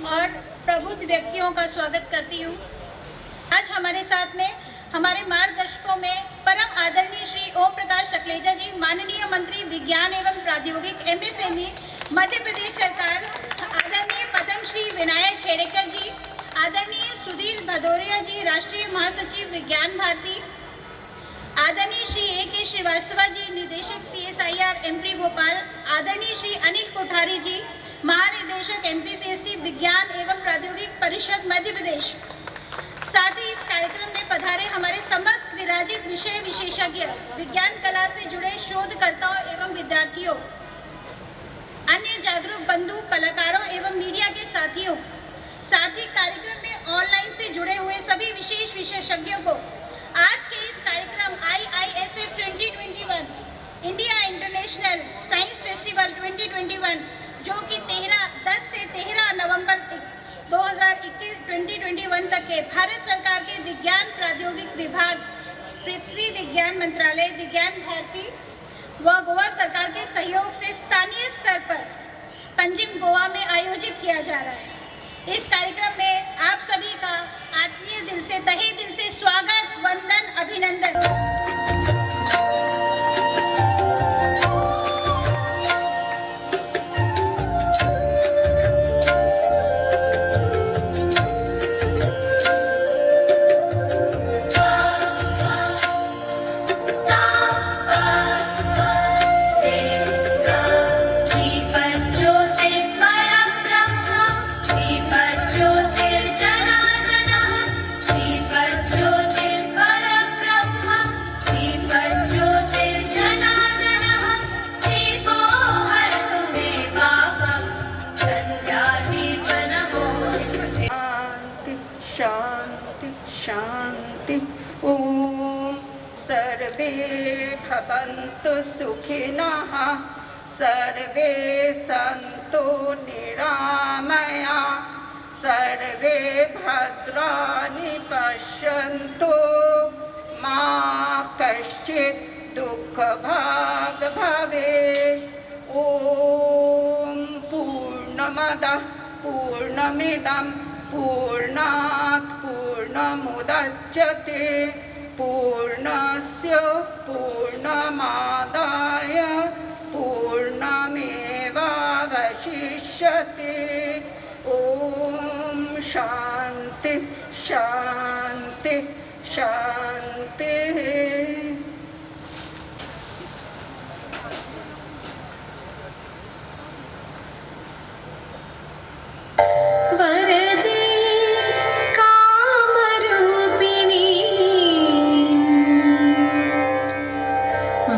और प्रबुद्ध व्यक्तियों का स्वागत करती हूँ। आज हमारे साथ में हमारे मार्गदर्शकों में परम आदरणीय श्री ओम प्रकाश सकलेचा जी, माननीय मंत्री विज्ञान एवं प्रौद्योगिक MSME मध्य प्रदेश सरकार, आदरणीय पद्मश्री विनायक खेड़ेकर जी, आदरणीय सुधीर भदौरिया जी, राष्ट्रीय महासचिव विज्ञान भारती, आदरणीय श्री A.K. श्रीवास्तव जी, निदेशक CSIR एमपी भोपाल, आदरणीय श्री अनिल कोठारी जी, महानिदेशक MPCST विज्ञान एवं प्रौद्योगिक परिषद मध्य प्रदेश। साथ ही इस कार्यक्रम में पधारे हमारे समस्त विराजित विषय विशेषज्ञ, विज्ञान कला से जुड़े शोधकर्ताओं एवं विद्यार्थियों, अन्य जागरूक बंधु, कलाकारों एवं मीडिया के साथियों, साथ ही कार्यक्रम में ऑनलाइन से जुड़े हुए सभी विशेष विशेषज्ञों को आज के इस कार्यक्रम IISF 2021 India International Science festival 2021 जो कि 10 से 13 नवंबर 2021 तक के भारत सरकार के विज्ञान प्रौद्योगिक विभाग, पृथ्वी विज्ञान मंत्रालय, विज्ञान भारती व गोवा सरकार के सहयोग से स्थानीय स्तर पर पंजिम गोवा में आयोजित किया जा रहा है। इस कार्यक्रम में आप सभी का आत्मीय दिल से, तहे दिल से स्वागत, वंदन, अभिनंदन। शांति ओम। सर्वे भवन्तु सुखिनः, सर्वे सन्तु निरामया, सर्वे भद्राणि पश्यन्तु, मा कश्चित् दुःखभाग् भवेत्। ओम पूर्णमदः पूर्णमिदं पूर्णात् पूर्णमुदच्यते, पूर्णस्य पूर्णमादाय पूर्णमेवावशिष्यते। ओम शांति शांति शांति।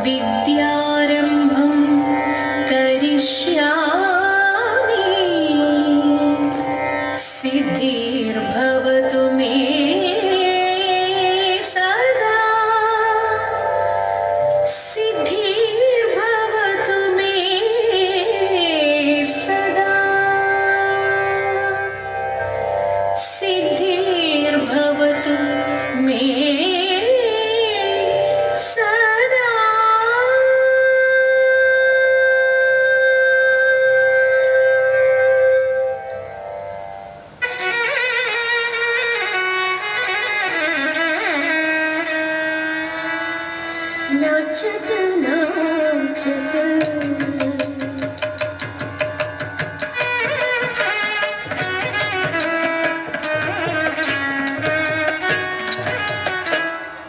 विद्यारम्भं करिष्यामि, सिद्धिर्भवतु मे सदा, सिद्धिर्भवतु मे सदा, सिद्धिर्भवतु मे नाचत नाचत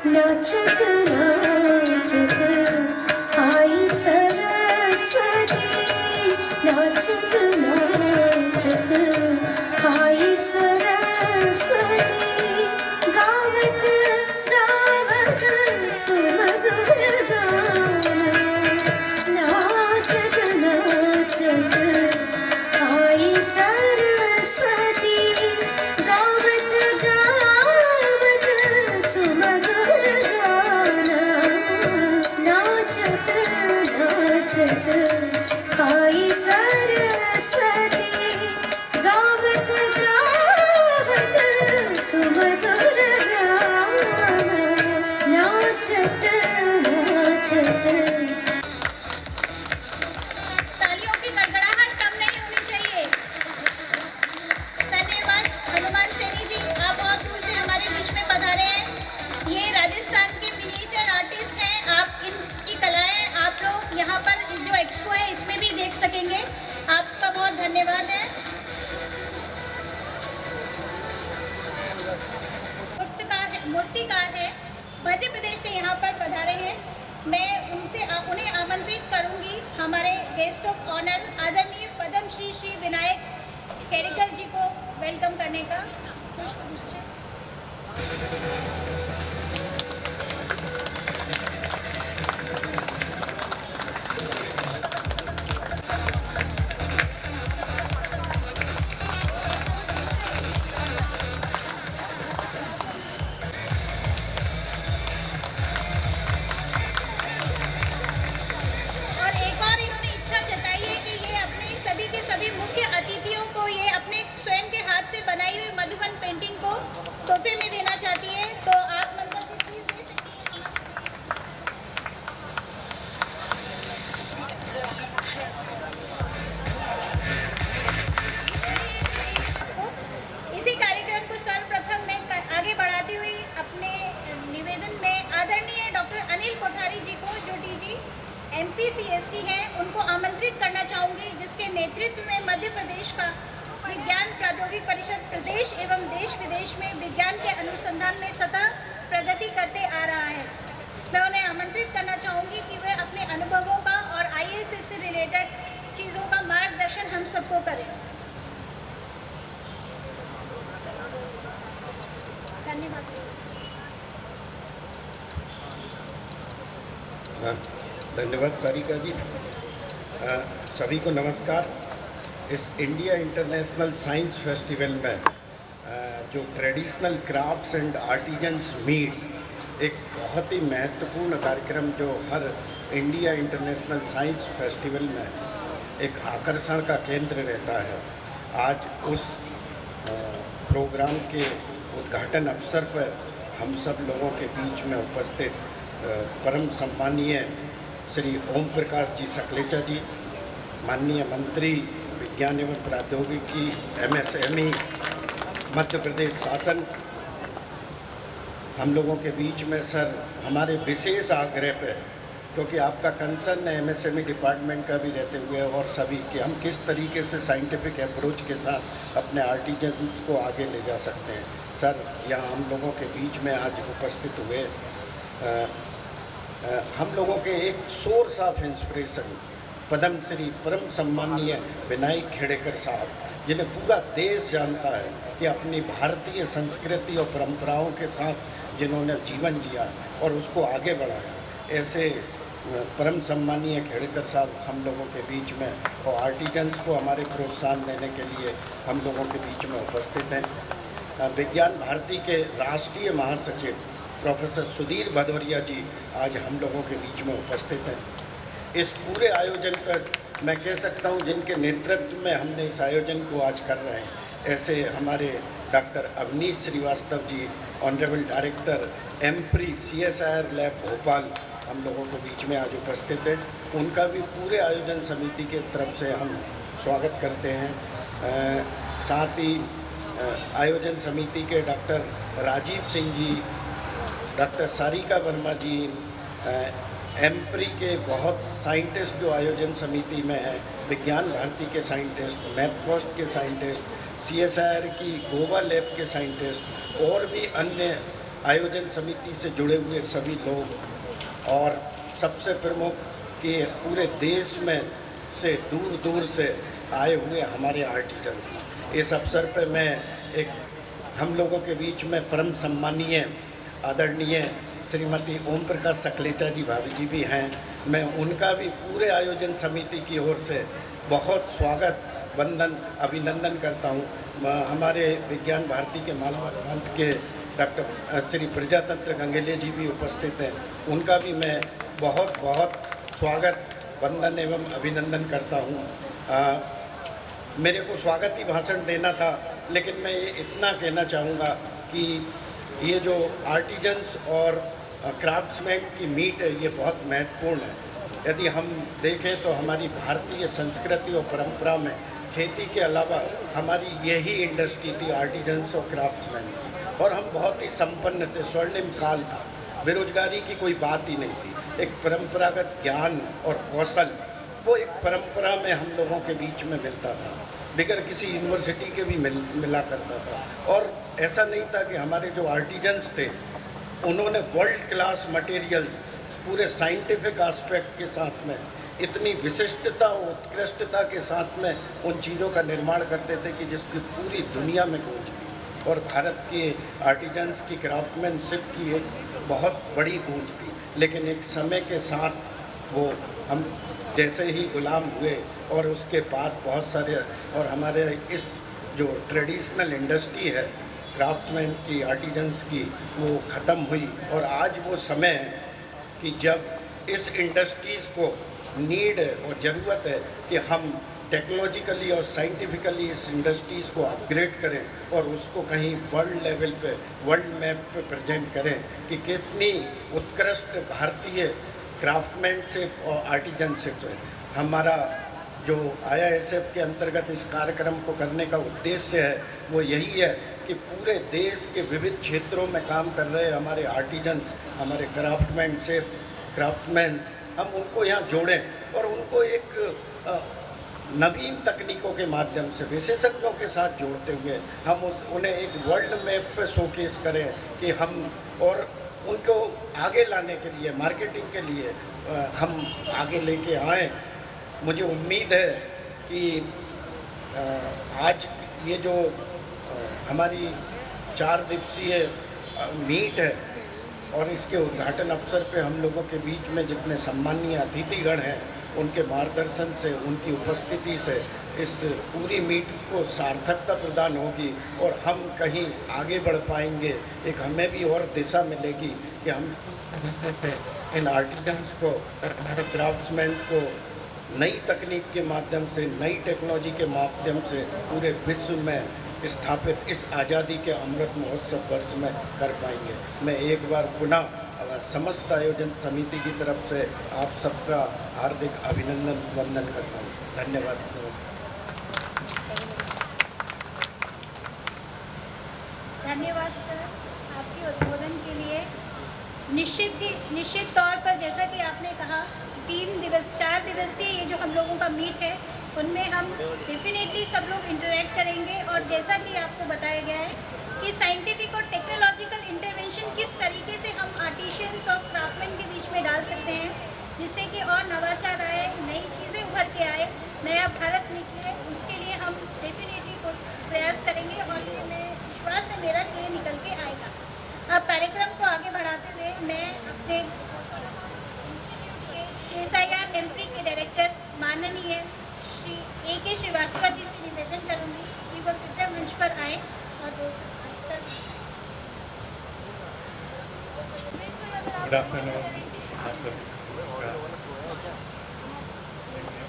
नाचत नाचत आई सरस्वती, नाचत नाचत आई सरस्वती, गावत गावत सुमधुर गान, नाचत नाचत आई सरस्वती, गावत गावत सुमधुर गान, नाचत नाचत आई सरस्वती, गावत गावत सुमधुर गान। सकेंगे। आपका बहुत धन्यवाद है। मूर्तिकार है, मध्य प्रदेश से यहाँ पर पधारे हैं। मैं उन्हें आमंत्रित करूंगी हमारे गेस्ट ऑफ ऑनर आदरणीय पद्मश्री श्री विनायक केरिकर जी को वेलकम करने का। मुख्य अतिथियों को ये अपने स्वयं के हाथ से बनाई हुई मधुबन पेंटिंग को तोहफे में देना चाहती है, तो आप मंत्र की प्लीज दे सकती हैं। इसी कार्यक्रम को सर्वप्रथम मैं आगे बढ़ाती हुई अपने निवेदन में आदरणीय डॉक्टर अनिल कोठारी जी को, जो डीजी MPCST हैं, उनको आमंत्रित करना चाहूँगी, जिसके नेतृत्व में मध्य प्रदेश का विज्ञान प्रौद्योगिकी परिषद प्रदेश एवं देश विदेश में विज्ञान के अनुसंधान में सतत प्रगति करते आ रहा है। मैं उन्हें आमंत्रित करना चाहूँगी कि वे अपने अनुभवों का और IASF से रिलेटेड चीज़ों का मार्गदर्शन हम सबको करें। धन्यवाद। धन्यवाद सारिका जी। सभी को नमस्कार। इस इंडिया इंटरनेशनल साइंस फेस्टिवल में जो traditional crafts and artisans meet एक बहुत ही महत्वपूर्ण कार्यक्रम जो हर इंडिया इंटरनेशनल साइंस फेस्टिवल में एक आकर्षण का केंद्र रहता है, आज उस प्रोग्राम के उद्घाटन अवसर पर हम सब लोगों के बीच में उपस्थित परम सम्मानीय श्री ओम प्रकाश जी सकलेचा जी, माननीय मंत्री विज्ञान एवं प्रौद्योगिकी MSME मध्य प्रदेश शासन, हम लोगों के बीच में सर हमारे विशेष आग्रह पे, क्योंकि आपका कंसर्न है MSME डिपार्टमेंट का भी रहते हुए और सभी कि हम किस तरीके से साइंटिफिक अप्रोच के साथ अपने आर्टिजन्स को आगे ले जा सकते हैं। सर यहाँ हम लोगों के बीच में आज उपस्थित हुए हम लोगों के एक सोर्स ऑफ इंस्पिरेशन पद्मश्री परम सम्मानीय विनायक खेड़ेकर साहब, जिन्हें पूरा देश जानता है कि अपनी भारतीय संस्कृति और परंपराओं के साथ जिन्होंने जीवन जिया और उसको आगे बढ़ाया, ऐसे परम सम्मानीय खेड़ेकर साहब हम लोगों के बीच में और आर्टिजन्स को हमारे प्रोत्साहन देने के लिए हम लोगों के बीच में उपस्थित हैं। विज्ञान भारती के राष्ट्रीय महासचिव प्रोफेसर सुधीर भदौरिया जी आज हम लोगों के बीच में उपस्थित हैं। इस पूरे आयोजन पर मैं कह सकता हूं जिनके नेतृत्व में हमने इस आयोजन को आज कर रहे हैं, ऐसे हमारे doctor Avnish Srivastava ji, honourable director AMPRI CSIR lab Bhopal हम लोगों के बीच में आज उपस्थित है। उनका भी पूरे आयोजन समिति के तरफ से हम स्वागत करते हैं। साथ ही आयोजन समिति के डॉक्टर राजीव सिंह जी, डॉक्टर सारिका वर्मा जी, एमप्री के बहुत साइंटिस्ट जो आयोजन समिति में हैं, विज्ञान भारती के साइंटिस्ट, मैपकॉस्ट के साइंटिस्ट, CSIR की गोवा लैब के साइंटिस्ट और भी अन्य आयोजन समिति से जुड़े हुए सभी लोग, और सबसे प्रमुख कि पूरे देश में से दूर दूर से आए हुए हमारे आर्टिजन्स। इस अवसर पर मैं एक हम लोगों के बीच में परम सम्मानीय आदरणीय श्रीमती ओम प्रकाश सकलेचा जी भाभी जी भी हैं, मैं उनका भी पूरे आयोजन समिति की ओर से बहुत स्वागत वंदन अभिनंदन करता हूँ। हमारे विज्ञान भारती के मानव प्रांत के डॉक्टर श्री प्रजातंत्र गंगेले जी भी उपस्थित हैं, उनका भी मैं बहुत बहुत स्वागत वंदन एवं अभिनंदन करता हूँ। मेरे को स्वागती भाषण देना था, लेकिन मैं ये इतना कहना चाहूँगा कि ये जो आर्टिजन्स और क्राफ्ट्समैन की मीट है, ये बहुत महत्वपूर्ण है। यदि हम देखें तो हमारी भारतीय संस्कृति और परंपरा में खेती के अलावा हमारी यही इंडस्ट्री थी आर्टिजन्स और क्राफ्ट्समैन की, और हम बहुत ही संपन्न थे, स्वर्णिम काल था, बेरोजगारी की कोई बात ही नहीं थी। एक परंपरागत ज्ञान और कौशल वो एक परंपरा में हम लोगों के बीच में मिलता था, बगैर किसी यूनिवर्सिटी के भी मिला करता था। और ऐसा नहीं था कि हमारे जो आर्टिजन्स थे उन्होंने वर्ल्ड क्लास मटेरियल्स पूरे साइंटिफिक एस्पेक्ट के साथ में इतनी विशिष्टता और उत्कृष्टता के साथ में उन चीज़ों का निर्माण करते थे कि जिसकी पूरी दुनिया में गूंज थी। और भारत के आर्टिजन्स की क्राफ्टमैनशिप की एक बहुत बड़ी गूंज थी। लेकिन एक समय के साथ वो हम जैसे ही गुलाम हुए और उसके बाद बहुत सारे और हमारे इस जो ट्रेडिशनल इंडस्ट्री है क्राफ्ट्समैन की, आर्टिजन्स की, वो ख़त्म हुई। और आज वो समय है कि जब इस इंडस्ट्रीज़ को नीड है और ज़रूरत है कि हम टेक्नोलॉजिकली और साइंटिफिकली इस इंडस्ट्रीज़ को अपग्रेड करें और उसको कहीं वर्ल्ड लेवल पे, वर्ल्ड मैप पे प्रेजेंट करें कि कितनी उत्कृष्ट भारतीय क्राफ्टमैनशिप और आर्टिजनशिप है। हमारा जो IISF के अंतर्गत इस कार्यक्रम को करने का उद्देश्य है वो यही है कि पूरे देश के विविध क्षेत्रों में काम कर रहे हमारे आर्टिजन्स, हमारे क्राफ्टमैन्स, हम उनको यहाँ जोड़ें और उनको एक नवीन तकनीकों के माध्यम से विशेषज्ञों के साथ जोड़ते हुए हम उन्हें एक वर्ल्ड मैप पे शोकेस करें कि हम और उनको आगे लाने के लिए, मार्केटिंग के लिए हम आगे लेके आएँ। मुझे उम्मीद है कि आज ये जो हमारी 4 दिवसीय मीट है और इसके उद्घाटन अवसर पे हम लोगों के बीच में जितने सम्मानीय अतिथिगण हैं उनके मार्गदर्शन से, उनकी उपस्थिति से इस पूरी मीट को सार्थकता प्रदान होगी और हम कहीं आगे बढ़ पाएंगे। एक हमें भी और दिशा मिलेगी कि हम किस तरीके से इन आर्टिजन्स को और हमारे क्राफ्ट्समैन को नई तकनीक के माध्यम से, नई टेक्नोलॉजी के माध्यम से पूरे विश्व में स्थापित इस आज़ादी के अमृत महोत्सव वर्ष में कर पाएंगे। मैं एक बार पुनः समस्त आयोजन समिति की तरफ से आप सबका हार्दिक अभिनंदन वंदन करता हूँ। धन्यवाद, नमस्कार। धन्यवाद सर आपके उद्बोधन के लिए। निश्चित तौर पर जैसा कि आपने कहा 4 दिवसीय ये जो हम लोगों का मीट है उनमें हम डेफिनेटली सब लोग इंटरेक्ट करेंगे और जैसा कि आपको बताया गया है कि साइंटिफिक और टेक्नोलॉजिकल इंटरवेंशन किस तरीके से हम आर्टिशियंस और क्राफ्टमैन के बीच में डाल सकते हैं जिससे कि और नवाचार आए, नई चीज़ें उभर के आए, नया भारत निकले। उसके लिए हम डेफिनेटली प्रयास करेंगे और ये मैं विश्वास है मेरा कि ये निकल के आएगा। अब कार्यक्रम को आगे बढ़ाते हुए मैं अपने इंस्टीट्यूट के CSIR एमपी के डायरेक्टर माननीय श्री AK श्रीवास्तव जी से निवेदन करूंगी कि वो कृपया मंच पर आए और Good afternoon.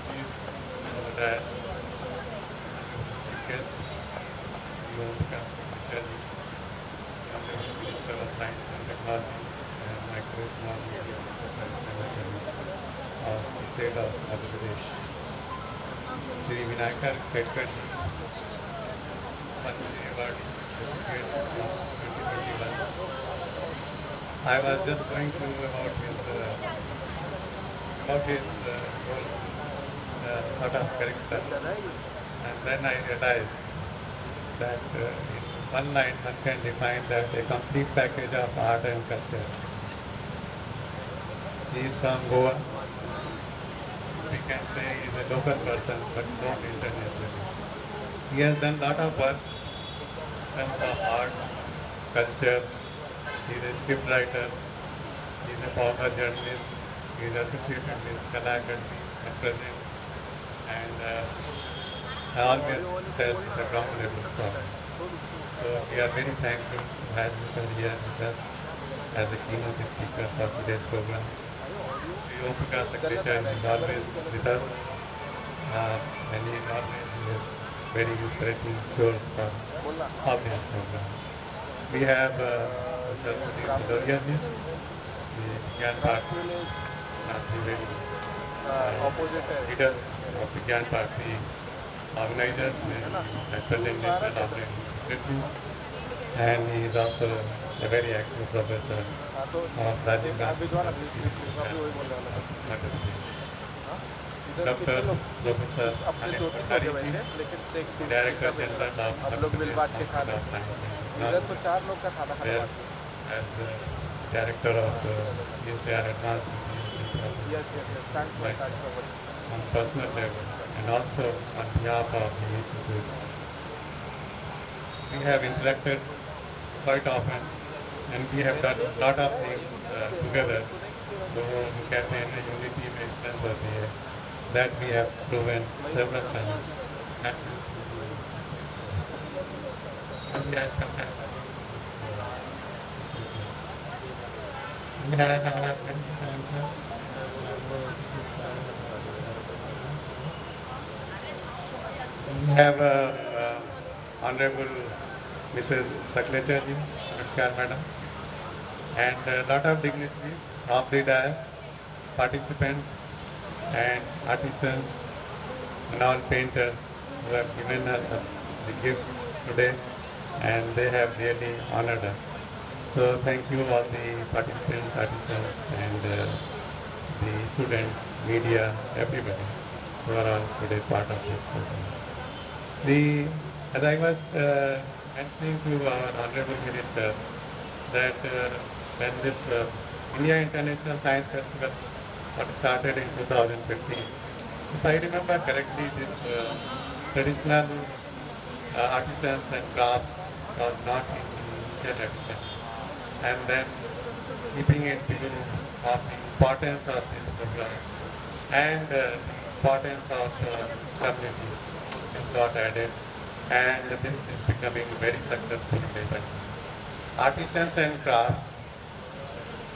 Please address guest, Minister of Science and Technology and Micro Small Media Enterprise of the state of Madhya Pradesh. Shri Vinayakar Khedkar ji, Padma Shri Award recipient of 2021. I was just going through about his whole sort of character, and then I realized that in one line one can define that a complete package of art and culture. He is from Goa. We can say he is a local person, but not internationally. He has done a lot of work in terms of arts, culture. He is a script writer, he is a former journalist, he is associated with Kala Academy at present, and I always tell the ground level problems. So we are very thankful to have Mr. here with us as the keynote speaker for today's program. Sri Om Prakash Saklecha is always with us, and he is always very illustrative shows for all these programs. We have Saraswati Bhadoria ji, the Gyan Party, the very leaders of the Gyan Party, organizers, central and national organizing secretary, and he is also a very active professor of Rajiv Gandhi University of Madhya Pradesh. Dr. Professor Anil Bhandari ji, Director General of Council of Science and Technology, where as Director of CSIR Advanced University on personal level and also on behalf of the institute. We have interacted quite often and we have done a lot of things together. So we campaign unity में strength होती है. That we have proven several times. And we have we have Honorable Mrs. Saklecha ji, Namaskar Madam, and a lot of dignitaries of the dais, participants and artisans and all painters who have given us the gift today, and they have really honored us. So thank you all the participants, artisans and the students, media, everybody who are all today part of this program. As I was mentioning to our Honorable Minister that when this India International Science Festival got started in 2015, if I remember correctly, this traditional artisans and crafts was not in initial editions. And then keeping in view of the importance of this program and the importance of community is got added, and this is becoming very successful day by day. Artisans and crafts,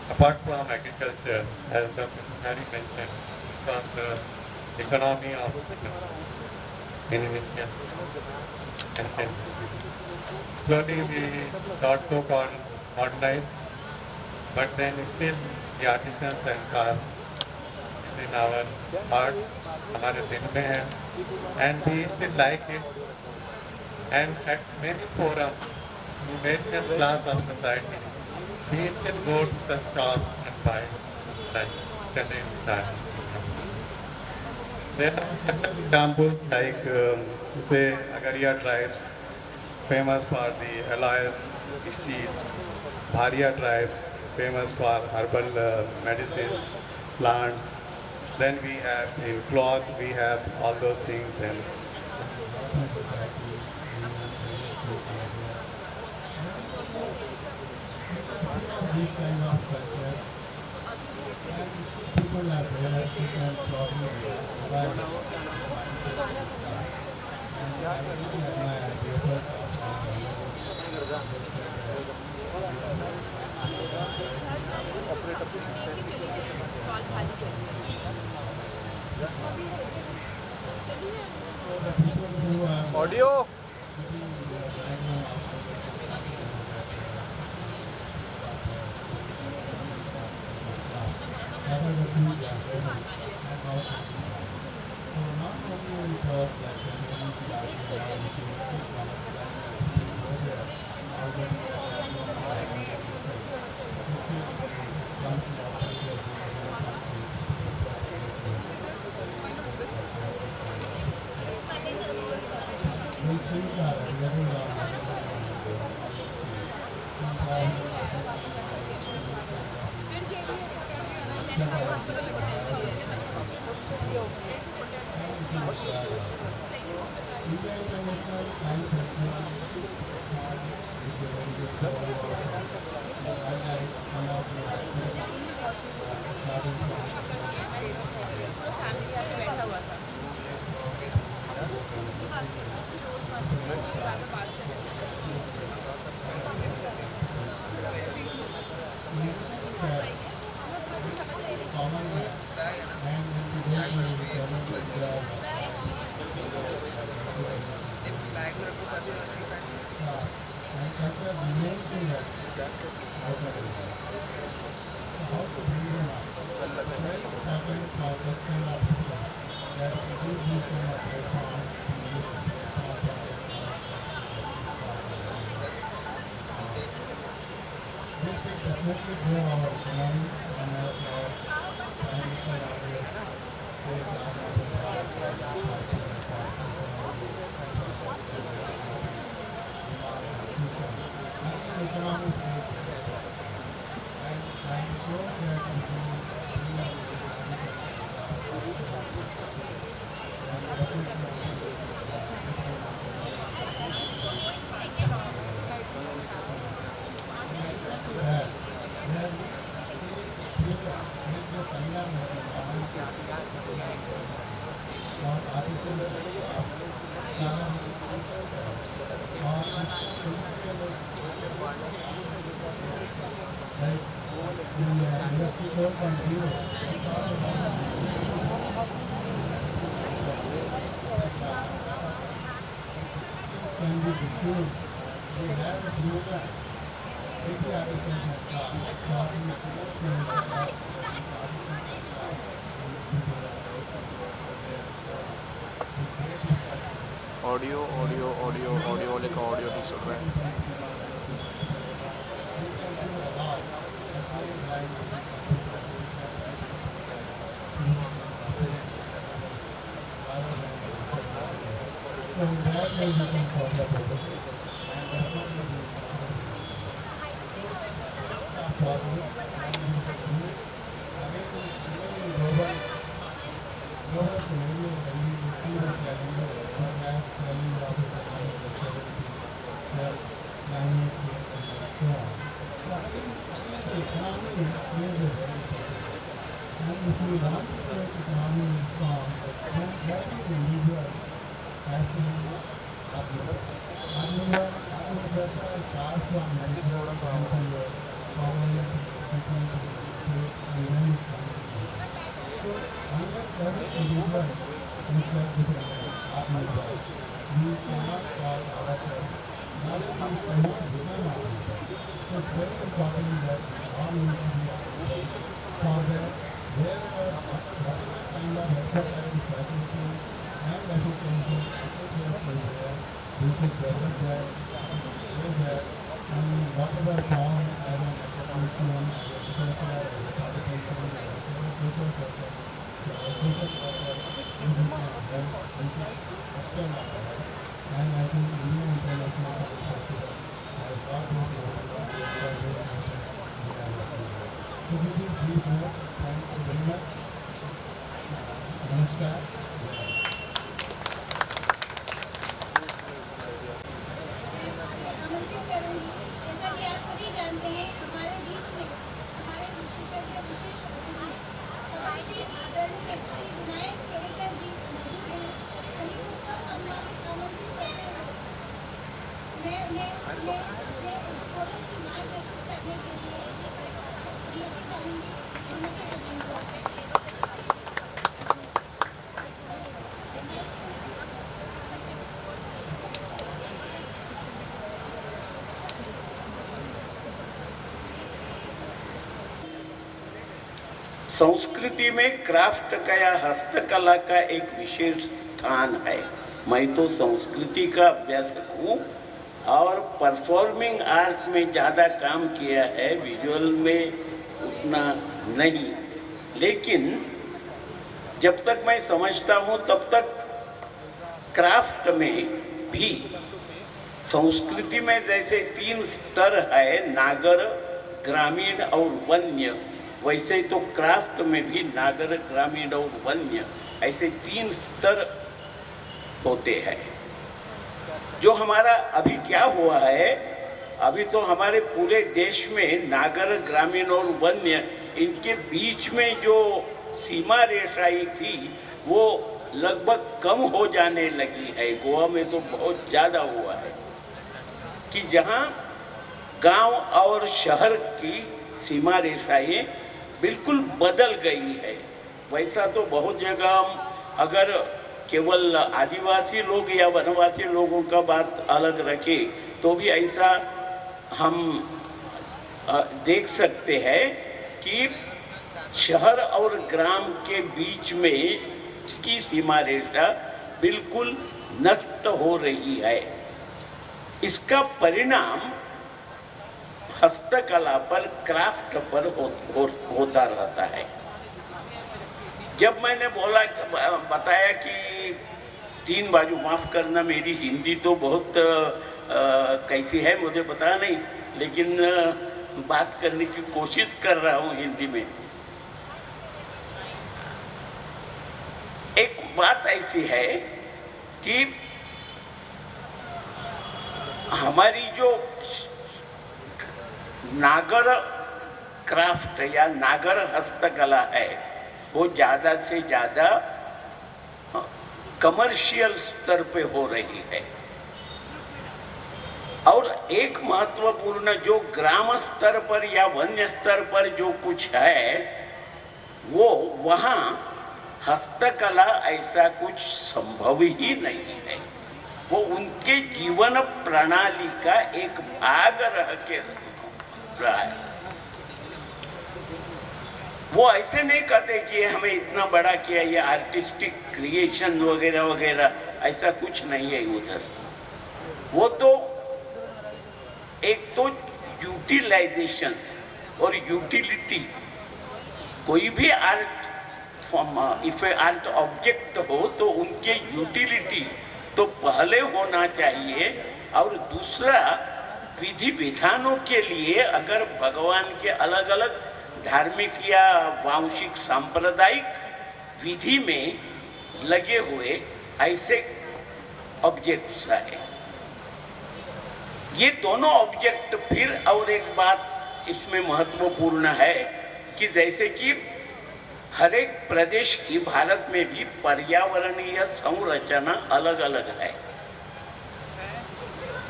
apart from agriculture, as Dr. Bhandari mentioned, this was the economy of Indonesia. And slowly we got so-called modernized, but then still the artisans and crafts is in our heart, हमारे दिल में है, and we still like it. And at many forums, in various class of society, we still go to such shops and buy like Chandin sari. There are several examples like say Agaria tribes, famous for the alloys steels, Bharia tribes, famous for herbal medicines, plants. Then we have in cloth, we have all those things. Then these kind of culture, and people are there who can probably provide and I really admire the efforts of audio that was a huge effort and how to do that. So not only it was like the community art which is still common like go there, how to do that, so how to do it. This will come to our people these things are available India International Science Festival is a very good program also. I like some of the activities starting common man and when we don't know the government and culture remains in that local area. So how to bring them up? It's very important for such kind of things that we give this kind of platform to youth. This will definitely grow our economy and as our financial areas audio audio audio audio वाले का audio नहीं सुन रहे हैं। आमंत्रित करूंगी। जैसा कि आप सभी जानते हैं, हमारे बीच में हमारे विशेषज्ञ विशेष अतिथि श्री आदरणीय श्री विनायक खेड़ेकर जी मौजूद हैं। वहीं उसका सम्मानित आमंत्रित करते हुए मैं उन्हें अपने थोड़े से मार्गदर्शन करने के लिए अनुमति चाहूँगी। अनुमति देंगे। संस्कृति में क्राफ्ट का या हस्तकला का एक विशेष स्थान है। मैं तो संस्कृति का अभ्यासक हूँ और परफॉर्मिंग आर्ट में ज़्यादा काम किया है, विजुअल में उतना नहीं। लेकिन जब तक मैं समझता हूँ तब तक क्राफ्ट में भी संस्कृति में जैसे 3 स्तर है, नागर, ग्रामीण और वन्य, वैसे तो क्राफ्ट में भी नागर, ग्रामीण और वन्य ऐसे 3 स्तर होते हैं। जो हमारा अभी क्या हुआ है, अभी तो हमारे पूरे देश में नागर, ग्रामीण और वन्य इनके बीच में जो सीमा रेखाएं थी वो लगभग कम हो जाने लगी है। गोवा में तो बहुत ज़्यादा हुआ है कि जहाँ गांव और शहर की सीमा रेखाएं बिल्कुल बदल गई है। वैसा तो बहुत जगह अगर केवल आदिवासी लोग या वनवासी लोगों का बात अलग रखें तो भी ऐसा हम देख सकते हैं कि शहर और ग्राम के बीच में की सीमा रेखा बिल्कुल नष्ट हो रही है। इसका परिणाम हस्तकला पर, क्राफ्ट पर होता रहता है। जब मैंने बताया कि 3 बाजू, माफ़ करना मेरी हिंदी तो बहुत कैसी है मुझे पता नहीं, लेकिन बात करने की कोशिश कर रहा हूँ हिंदी में। एक बात ऐसी है कि हमारी जो नागर क्राफ्ट या नागर हस्तकला है वो ज़्यादा से ज़्यादा कमर्शियल स्तर पे हो रही है, और एक महत्वपूर्ण जो ग्राम स्तर पर या वन्य स्तर पर जो कुछ है वो वहाँ हस्तकला ऐसा कुछ संभव ही नहीं है। वो उनके जीवन प्रणाली का एक भाग रह के रहा है। वो ऐसे नहीं कहते कि हमें इतना बड़ा किया, ये आर्टिस्टिक क्रिएशन वगैरह वगैरह, ऐसा कुछ नहीं है उधर। वो तो एक तो यूटिलाइजेशन और यूटिलिटी, कोई भी art form, if A art object हो तो उनके यूटिलिटी तो पहले होना चाहिए, और दूसरा विधि विधानों के लिए अगर भगवान के अलग अलग धार्मिक या वांशिक सांप्रदायिक विधि में लगे हुए ऐसे ऑब्जेक्ट्स है, ये दोनों ऑब्जेक्ट फिर, और एक बात इसमें महत्वपूर्ण है कि जैसे कि हर एक प्रदेश की भारत में भी पर्यावरणीय संरचना अलग अलग है,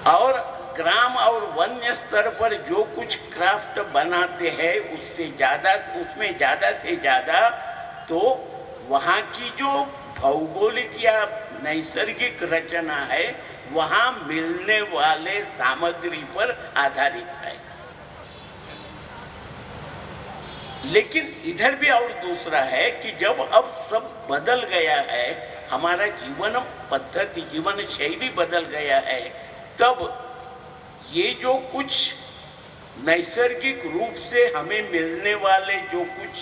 और ग्राम और वन्य स्तर पर जो कुछ क्राफ्ट बनाते हैं उसमें ज़्यादा से ज़्यादा तो वहाँ की जो भौगोलिक या नैसर्गिक रचना है वहाँ मिलने वाले सामग्री पर आधारित है। लेकिन इधर भी और दूसरा है कि जब अब सब बदल गया है, हमारा जीवन पद्धति, जीवन शैली बदल गया है, तब ये जो कुछ नैसर्गिक रूप से हमें मिलने वाले जो कुछ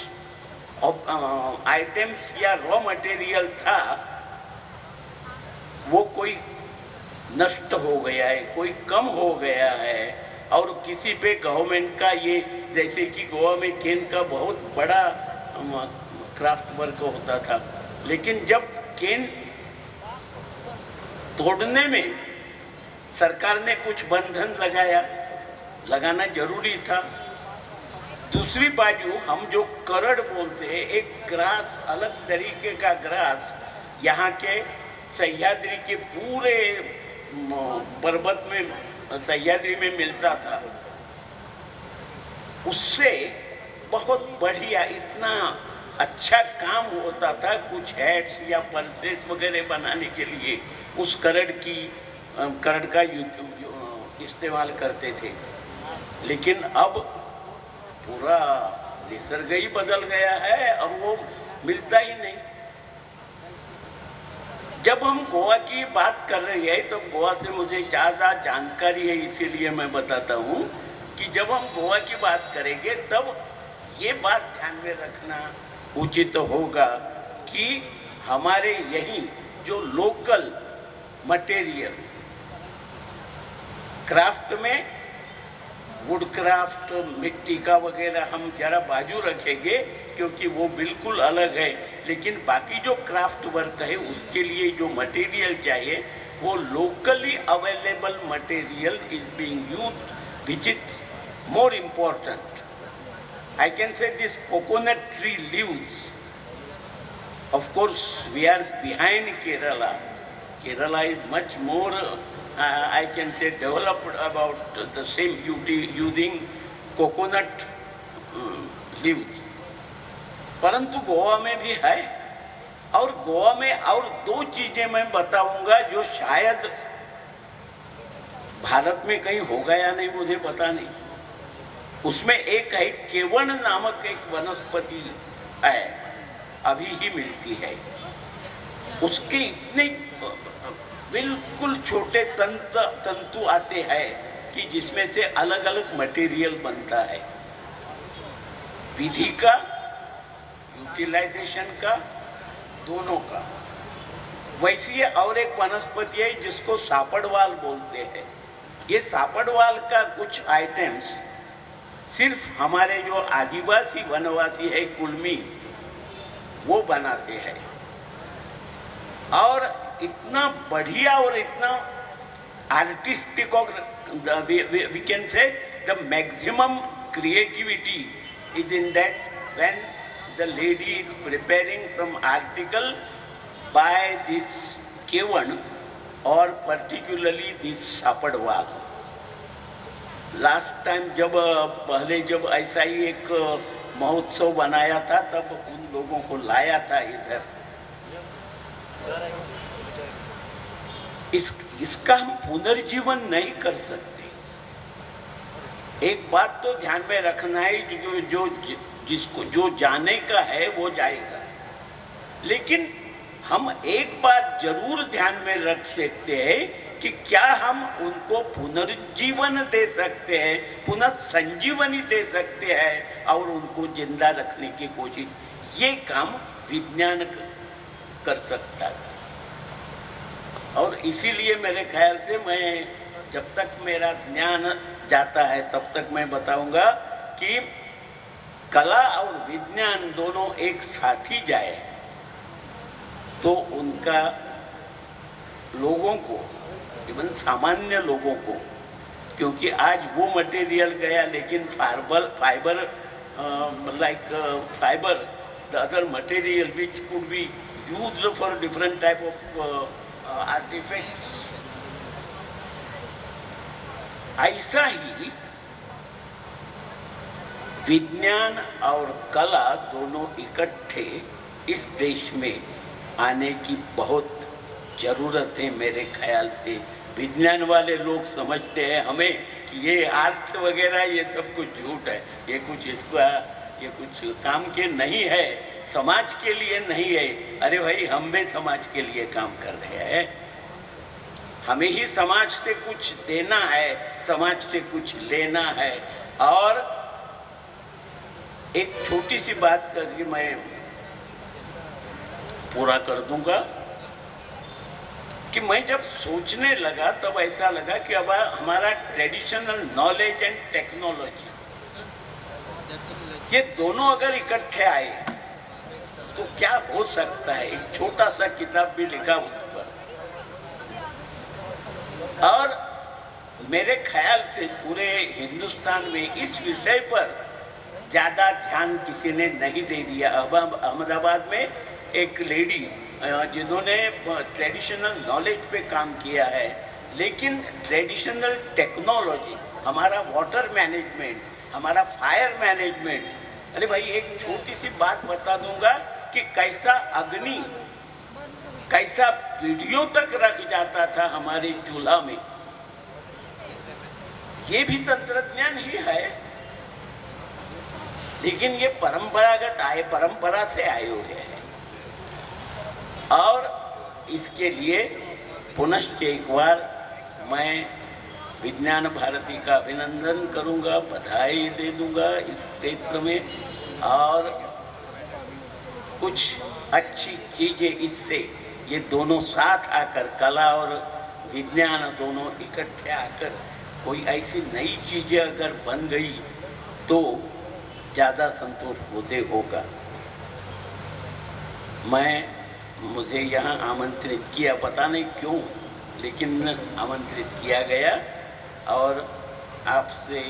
आइटम्स या रॉ मटेरियल था वो कोई नष्ट हो गया है, कोई कम हो गया है, और किसी पे गवर्नमेंट का ये, जैसे कि गोवा में केन का बहुत बड़ा क्राफ्ट वर्क होता था, लेकिन जब केन तोड़ने में सरकार ने कुछ बंधन लगाना जरूरी था। दूसरी बाजू हम जो करड़ बोलते हैं, एक ग्रास, अलग तरीके का ग्रास यहाँ के सह्याद्री के पूरे पर्वत में, सह्याद्री में मिलता था, उससे बहुत बढ़िया इतना अच्छा काम होता था। कुछ हैट्स या पर्सेस वगैरह बनाने के लिए उस करड़ का इस्तेमाल करते थे, लेकिन अब पूरा निसर्ग ही बदल गया है, अब वो मिलता ही नहीं। जब हम गोवा की बात कर रहे हैं तो गोवा से मुझे ज़्यादा जानकारी है, इसीलिए मैं बताता हूँ कि जब हम गोवा की बात करेंगे तब ये बात ध्यान में रखना उचित होगा कि हमारे यहीं जो लोकल मटेरियल क्राफ्ट में, वुड क्राफ्ट, मिट्टी का वगैरह हम जरा बाजू रखेंगे क्योंकि वो बिल्कुल अलग है, लेकिन बाकी जो क्राफ्ट वर्क है उसके लिए जो मटेरियल चाहिए वो locally available material is being used, which is more important. I can say this coconut tree leaves. Of course, we are behind Kerala. Kerala is much more, I can say, developed about the same using coconut leaves. परंतु गोवा में भी है, और गोवा में और दो चीजें मैं बताऊंगा जो शायद भारत में कहीं होगा या नहीं मुझे पता नहीं। उसमें एक है केवण नामक एक वनस्पति है, अभी ही मिलती है। उसके इतने बिल्कुल छोटे तंतु आते हैं कि जिसमें से अलग अलग मटेरियल बनता है। विधि का यूटिलाइजेशन का, दोनों का। वैसी और एक वनस्पति है जिसको सापड़वाल बोलते हैं। ये सापड़वाल का कुछ आइटम्स सिर्फ हमारे जो आदिवासी वनवासी है कुलमी, वो बनाते हैं। और इतना बढ़िया और इतना आर्टिस्टिक, और we can say the maximum creativity is in that when the lady is preparing some article by this केवन और पर्टिकुलरली दिस सापड़वाल। लास्ट टाइम जब ऐसा ही एक महोत्सव बनाया था, तब उन लोगों को लाया था इधर। इसका हम पुनर्जीवन नहीं कर सकते। एक बात तो ध्यान में रखना है, जिसको जो जाने का है वो जाएगा, लेकिन हम एक बात जरूर ध्यान में रख सकते हैं कि क्या हम उनको पुनर्जीवन दे सकते हैं, पुनः संजीवनी दे सकते हैं और उनको जिंदा रखने की कोशिश, ये काम विज्ञान कर सकता है। और इसीलिए मेरे ख्याल से मैं, जब तक मेरा ज्ञान जाता है तब तक मैं बताऊंगा कि कला और विज्ञान दोनों एक साथ ही जाए तो उनका लोगों को, इवन सामान्य लोगों को, क्योंकि आज वो मटेरियल गया, लेकिन fibre like fibre the other material which could be used for different type of artefacts. ऐसा ही विज्ञान और कला दोनों इकट्ठे इस देश में आने की बहुत ज़रूरत है मेरे ख्याल से। विज्ञान वाले लोग समझते हैं हमें कि ये आर्ट वगैरह ये सब कुछ झूठ है, ये कुछ काम के नहीं है, समाज के लिए नहीं है। अरे भाई, हम भी समाज के लिए काम कर रहे हैं, हमें ही समाज से कुछ देना है, समाज से कुछ लेना है। और एक छोटी सी बात करके मैं पूरा कर दूंगा कि मैं जब सोचने लगा तब ऐसा लगा कि अब हमारा ट्रेडिशनल नॉलेज एंड टेक्नोलॉजी, ये दोनों अगर इकट्ठे आए तो क्या हो सकता है। एक छोटा सा किताब भी लिखा उस पर, और मेरे ख्याल से पूरे हिंदुस्तान में इस विषय पर ज़्यादा ध्यान किसी ने नहीं दे दिया। अब अहमदाबाद में एक लेडी जिन्होंने ट्रेडिशनल नॉलेज पे काम किया है, लेकिन ट्रेडिशनल टेक्नोलॉजी, हमारा वाटर मैनेजमेंट, हमारा फायर मैनेजमेंट, अरे भाई एक छोटी सी बात बता दूंगा कि कैसा अग्नि कैसा पीढ़ियों तक रख जाता था हमारे चूल्हा में, ये भी तंत्रज्ञान ही है। लेकिन ये परंपरा से आए हुए हैं। और इसके लिए पुनश्च एक बार मैं विज्ञान भारती का अभिनंदन करूंगा, बधाई दे दूंगा इस क्षेत्र में। और कुछ अच्छी चीज़ें इससे, ये दोनों साथ आकर, कला और विज्ञान दोनों इकट्ठे आकर कोई ऐसी नई चीज़ें अगर बन गई तो ज़्यादा संतोष मुझे होगा। मुझे यहाँ आमंत्रित किया, पता नहीं क्यों, लेकिन आमंत्रित किया गया और आपसे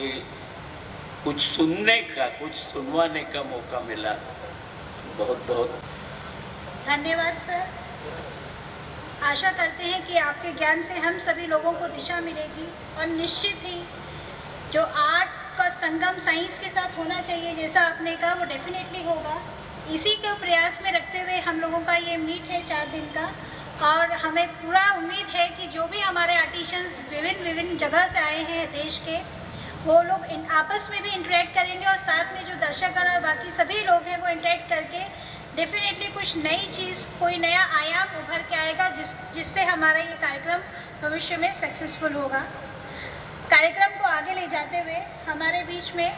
कुछ सुनने का, कुछ सुनवाने का मौका मिला। बहुत बहुत धन्यवाद सर। आशा करते हैं कि आपके ज्ञान से हम सभी लोगों को दिशा मिलेगी, और निश्चित ही जो आर्ट का संगम साइंस के साथ होना चाहिए, जैसा आपने कहा, वो डेफिनेटली होगा। इसी के प्रयास में रखते हुए हम लोगों का ये मीट है 4 दिन का, और हमें पूरा उम्मीद है कि जो भी हमारे आर्टिशंस विभिन्न जगह से आए हैं देश के, वो लोग आपस में भी इंटरेक्ट करेंगे, और साथ में जो दर्शकगण और बाकी सभी लोग हैं वो इंटरेक्ट करके डेफिनेटली कुछ नई चीज़, कोई नया आयाम उभर के आएगा, जिससे हमारा ये कार्यक्रम भविष्य में सक्सेसफुल होगा। कार्यक्रम को आगे ले जाते हुए हमारे बीच में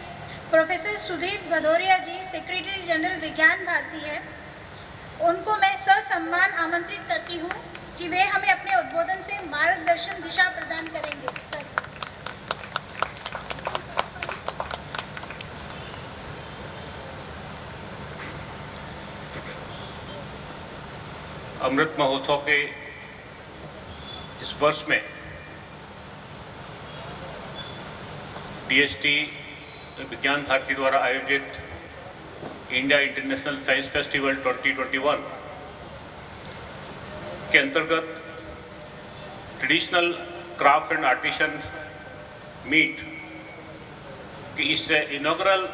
प्रोफेसर सुधीर भदौरिया जी, सेक्रेटरी जनरल विज्ञान भारती है, उनको मैं ससम्मान आमंत्रित करती हूँ कि वे हमें अपने उद्बोधन से मार्गदर्शन दिशा प्रदान करेंगे। सर। अमृत महोत्सव के इस वर्ष में DST विज्ञान भारती द्वारा आयोजित इंडिया इंटरनेशनल साइंस फेस्टिवल 2021 के अंतर्गत traditional craft and artisan meet की इस इनॉग्रल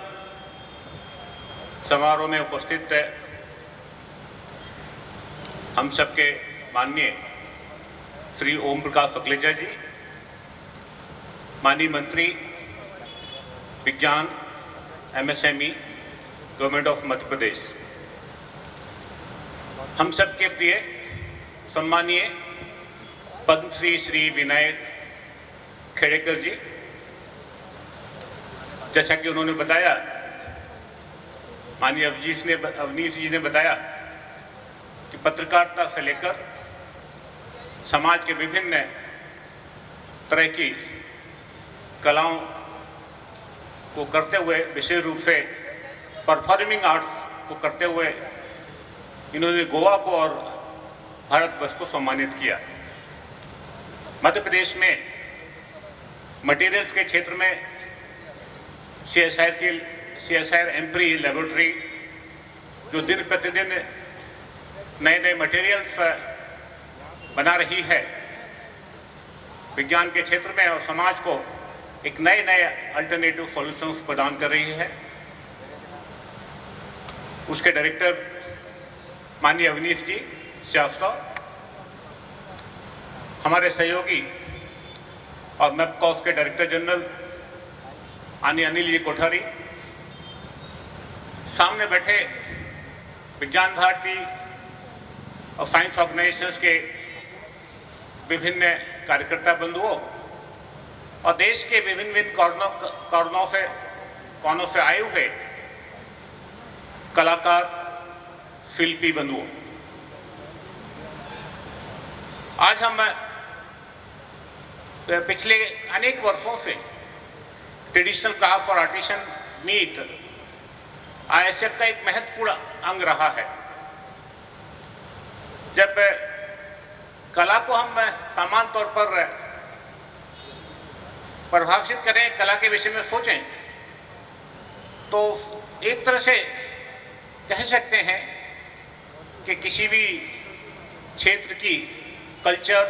समारोह में उपस्थित हम सबके माननीय श्री ओम प्रकाश सकलेचा जी, माननीय मंत्री विज्ञान MSME government of Madhya Pradesh, हम सबके प्रिय सम्मानीय पद्मश्री श्री विनायक खेड़ेकर जी, जैसा कि उन्होंने बताया, माननीय अवनीश जी ने बताया कि पत्रकारिता से लेकर समाज के विभिन्न तरह की कलाओं को करते हुए, विशेष रूप से परफॉर्मिंग आर्ट्स को करते हुए इन्होंने गोवा को और भारतवर्ष को सम्मानित किया। मध्य प्रदेश में मटेरियल्स के क्षेत्र में CSIR एम्प्री लेबोरेटरी जो दिन प्रतिदिन नए नए मटेरियल्स बना रही है विज्ञान के क्षेत्र में और समाज को एक नए नए अल्टरनेटिव सॉल्यूशंस प्रदान कर रही है, उसके डायरेक्टर माननीय अवनीश जी श्रीवास्तव, हमारे सहयोगी और मैपकॉस के डायरेक्टर जनरल अनिल जी कोठारी, सामने बैठे विज्ञान भारती और साइंस ऑर्गेनाइजेशंस के विभिन्न कार्यकर्ता बंधुओं और देश के विभिन्न कोनों से आए हुए कलाकार, शिल्पी बंधुओं, आज हम पिछले अनेक वर्षों से ट्रेडिशनल क्राफ्ट और आर्टिसन मीट ISF का एक महत्वपूर्ण अंग रहा है। जब कला को हम समान तौर पर प्रभावित करें, कला के विषय में सोचें, तो एक तरह से कह सकते हैं कि किसी भी क्षेत्र की कल्चर,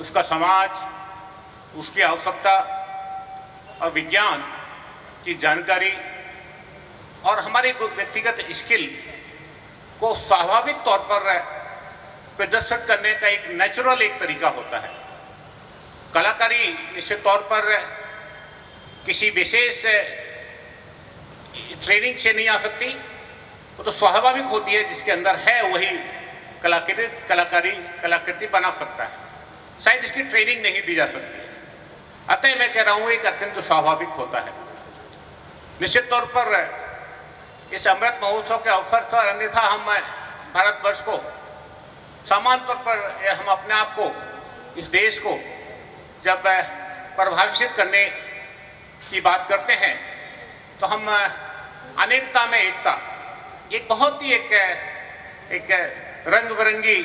उसका समाज, उसकी आवश्यकता और विज्ञान की जानकारी और हमारे व्यक्तिगत स्किल को स्वाभाविक तौर पर प्रदर्शित करने का एक नेचुरल एक तरीका होता है। कलाकारी निश्चित तौर पर किसी विशेष ट्रेनिंग से नहीं आ सकती, वो तो स्वाभाविक होती है, जिसके अंदर है वही कलाकृति बना सकता है, शायद इसकी ट्रेनिंग नहीं दी जा सकती है। अतः मैं कह रहा हूँ एक अत्यंत स्वाभाविक होता है। निश्चित तौर पर इस अमृत महोत्सव के अवसर पर अन्यथा हम भारतवर्ष को समान तौर पर हम अपने आप को, इस देश को जब प्रभावित करने की बात करते हैं तो हम अनेकता में एकता, एक बहुत ही एक रंग बिरंगी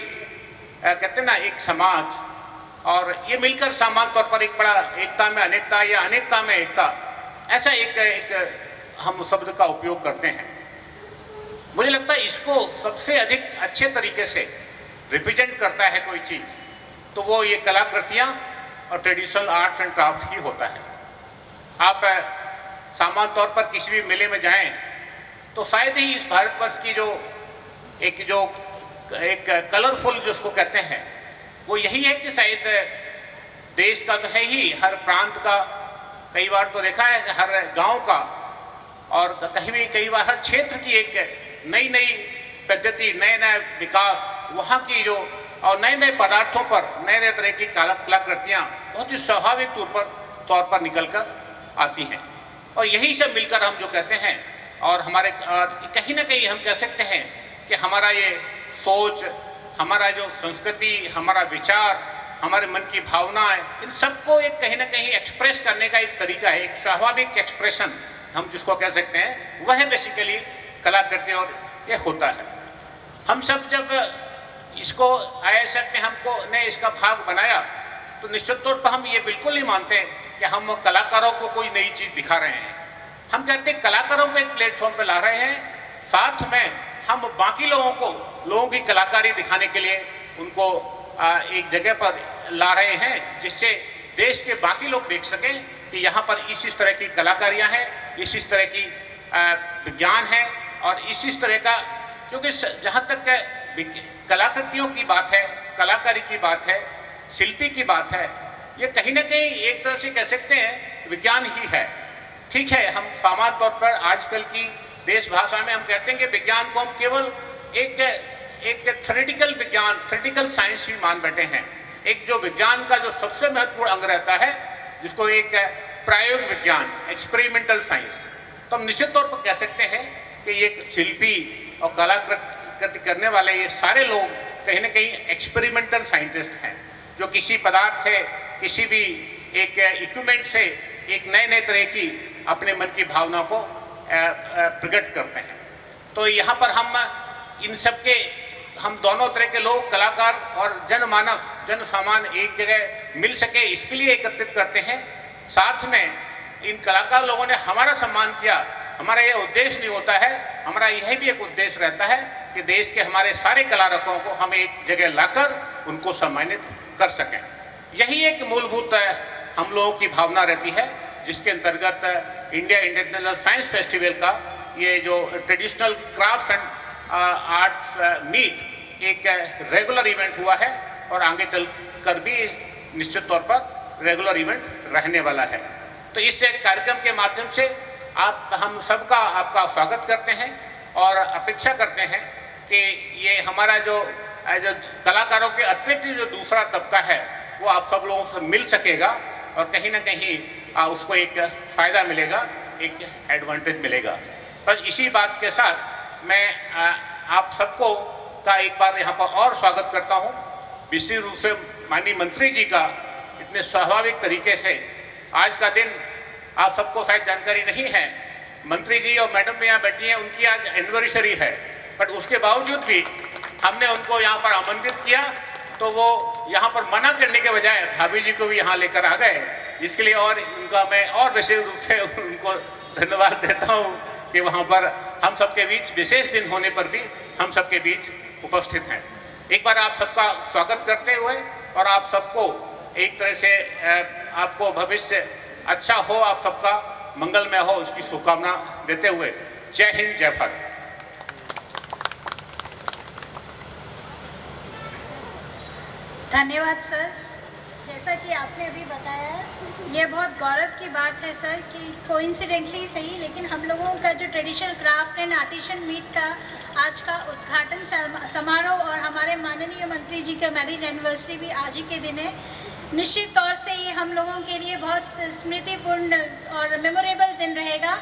कहते हैं ना एक समाज, और ये मिलकर समान तौर पर एक बड़ा एकता में अनेकता या अनेकता में एकता, ऐसा एक हम शब्द का उपयोग करते हैं। मुझे लगता है इसको सबसे अधिक अच्छे तरीके से रिप्रेजेंट करता है कोई चीज़, तो वो ये कलाकृतियाँ और ट्रेडिशनल आर्ट्स एंड क्राफ्ट ही होता है। आप सामान्य तौर पर किसी भी मेले में जाएं तो शायद ही इस भारतवर्ष की जो एक कलरफुल जिसको कहते हैं, वो यही है कि शायद देश का तो है ही, हर प्रांत का, कई बार तो देखा है हर गांव का, और कहीं भी कई बार हर क्षेत्र की एक नई नई पद्धति, नए नए विकास, वहाँ की जो और नए नए पदार्थों पर नए नए तरह की कलाकृतियाँ बहुत ही स्वाभाविक तौर पर निकल कर आती हैं। और यही सब मिलकर हम जो कहते हैं, और हमारे कहीं ना कहीं हम कह सकते हैं कि हमारा ये सोच, हमारा जो संस्कृति, हमारा विचार, हमारे मन की भावनाएं, इन सबको एक कहीं ना कहीं एक्सप्रेस करने का एक तरीका है, एक स्वाभाविक एक्सप्रेशन हम जिसको कह सकते हैं, वह बेसिकली कलाकृति और ये होता है। हम सब जब इसको IISF में हमको ने इसका भाग बनाया तो निश्चित तौर पर हम ये बिल्कुल नहीं मानते कि हम कलाकारों को कोई नई चीज़ दिखा रहे हैं। हम कहते हैं कलाकारों को एक प्लेटफॉर्म पर ला रहे हैं, साथ में हम बाकी लोगों की कलाकारी दिखाने के लिए उनको एक जगह पर ला रहे हैं, जिससे देश के बाकी लोग देख सकें कि यहाँ पर इस तरह की कलाकारियाँ हैं, इस तरह की विज्ञान है और इस तरह का, क्योंकि जहाँ तक कलाकृतियों की बात है, कलाकारी की बात है, शिल्पी की बात है, ये कहीं ना कहीं एक तरह से कह सकते हैं विज्ञान ही है। ठीक है, हम सामान्य तौर पर आजकल की देश भाषा में हम कहते हैं कि विज्ञान को हम केवल एक थ्योरेटिकल विज्ञान, थ्योरेटिकल साइंस ही मान बैठे हैं। एक जो विज्ञान का जो सबसे महत्वपूर्ण अंग रहता है, जिसको एक प्रायोगिक विज्ञान, एक्सपेरिमेंटल साइंस, तो हम निश्चित तौर पर कह सकते हैं कि ये शिल्पी और कलाकृति करने वाले ये सारे लोग कहीं ना कहीं एक्सपेरिमेंटल साइंटिस्ट हैं, जो किसी पदार्थ से, किसी भी एक इक्विपमेंट से एक नए तरह की अपने मन की भावना को प्रकट करते हैं। तो यहाँ पर हम इन सब के, हम दोनों तरह के लोग, कलाकार और जनमानस, जन सामान्य एक जगह मिल सके, इसके लिए एकत्रित करते हैं। साथ में इन कलाकार लोगों ने हमारा सम्मान किया। हमारा यह उद्देश्य नहीं होता है, हमारा यह भी एक उद्देश्य रहता है कि देश के हमारे सारे कलाकारों को हम एक जगह लाकर उनको सम्मानित कर सकें। यही एक मूलभूत हम लोगों की भावना रहती है, जिसके अंतर्गत इंडिया इंटरनेशनल साइंस फेस्टिवल का ये जो traditional crafts and arts meet एक रेगुलर इवेंट हुआ है और आगे चल कर भी निश्चित तौर पर रेगुलर इवेंट रहने वाला है। तो इस कार्यक्रम के माध्यम से हम सबका आपका स्वागत करते हैं और अपेक्षा करते हैं कि ये हमारा जो कलाकारों के अतिरिक्त जो दूसरा तबका है वो आप सब लोगों से मिल सकेगा और कहीं ना कहीं उसको एक फ़ायदा मिलेगा, एक एडवांटेज मिलेगा। पर इसी बात के साथ मैं आप सबको का एक बार यहाँ पर और स्वागत करता हूँ। विशेष रूप से माननीय मंत्री जी का इतने स्वाभाविक तरीके से, आज का दिन आप सबको शायद जानकारी नहीं है, मंत्री जी और मैडम भी यहाँ बैठी हैं, उनकी आज एनिवर्सरी है, बट उसके बावजूद भी हमने उनको यहाँ पर आमंत्रित किया तो वो यहाँ पर मना करने के बजाय भाभी जी को भी यहाँ लेकर आ गए। इसके लिए और उनका मैं और विशेष रूप से उनको धन्यवाद देता हूँ कि वहाँ पर हम सबके बीच विशेष दिन होने पर भी हम सबके बीच उपस्थित हैं। एक बार आप सबका स्वागत करते हुए और आप सबको एक तरह से आपको भविष्य अच्छा हो, आप सबका मंगलमय हो, इसकी शुभकामना देते हुए जय हिंद, जय भारत। धन्यवाद सर। जैसा कि आपने अभी बताया, ये बहुत गौरव की बात है सर कि कोइंसिडेंटली सही, लेकिन हम लोगों का जो traditional craft and artisan meet का आज का उद्घाटन समारोह और हमारे माननीय मंत्री जी का मैरिज एनिवर्सरी भी आज ही के दिन है। निश्चित तौर से ये हम लोगों के लिए बहुत स्मृतिपूर्ण और मेमोरेबल दिन रहेगा।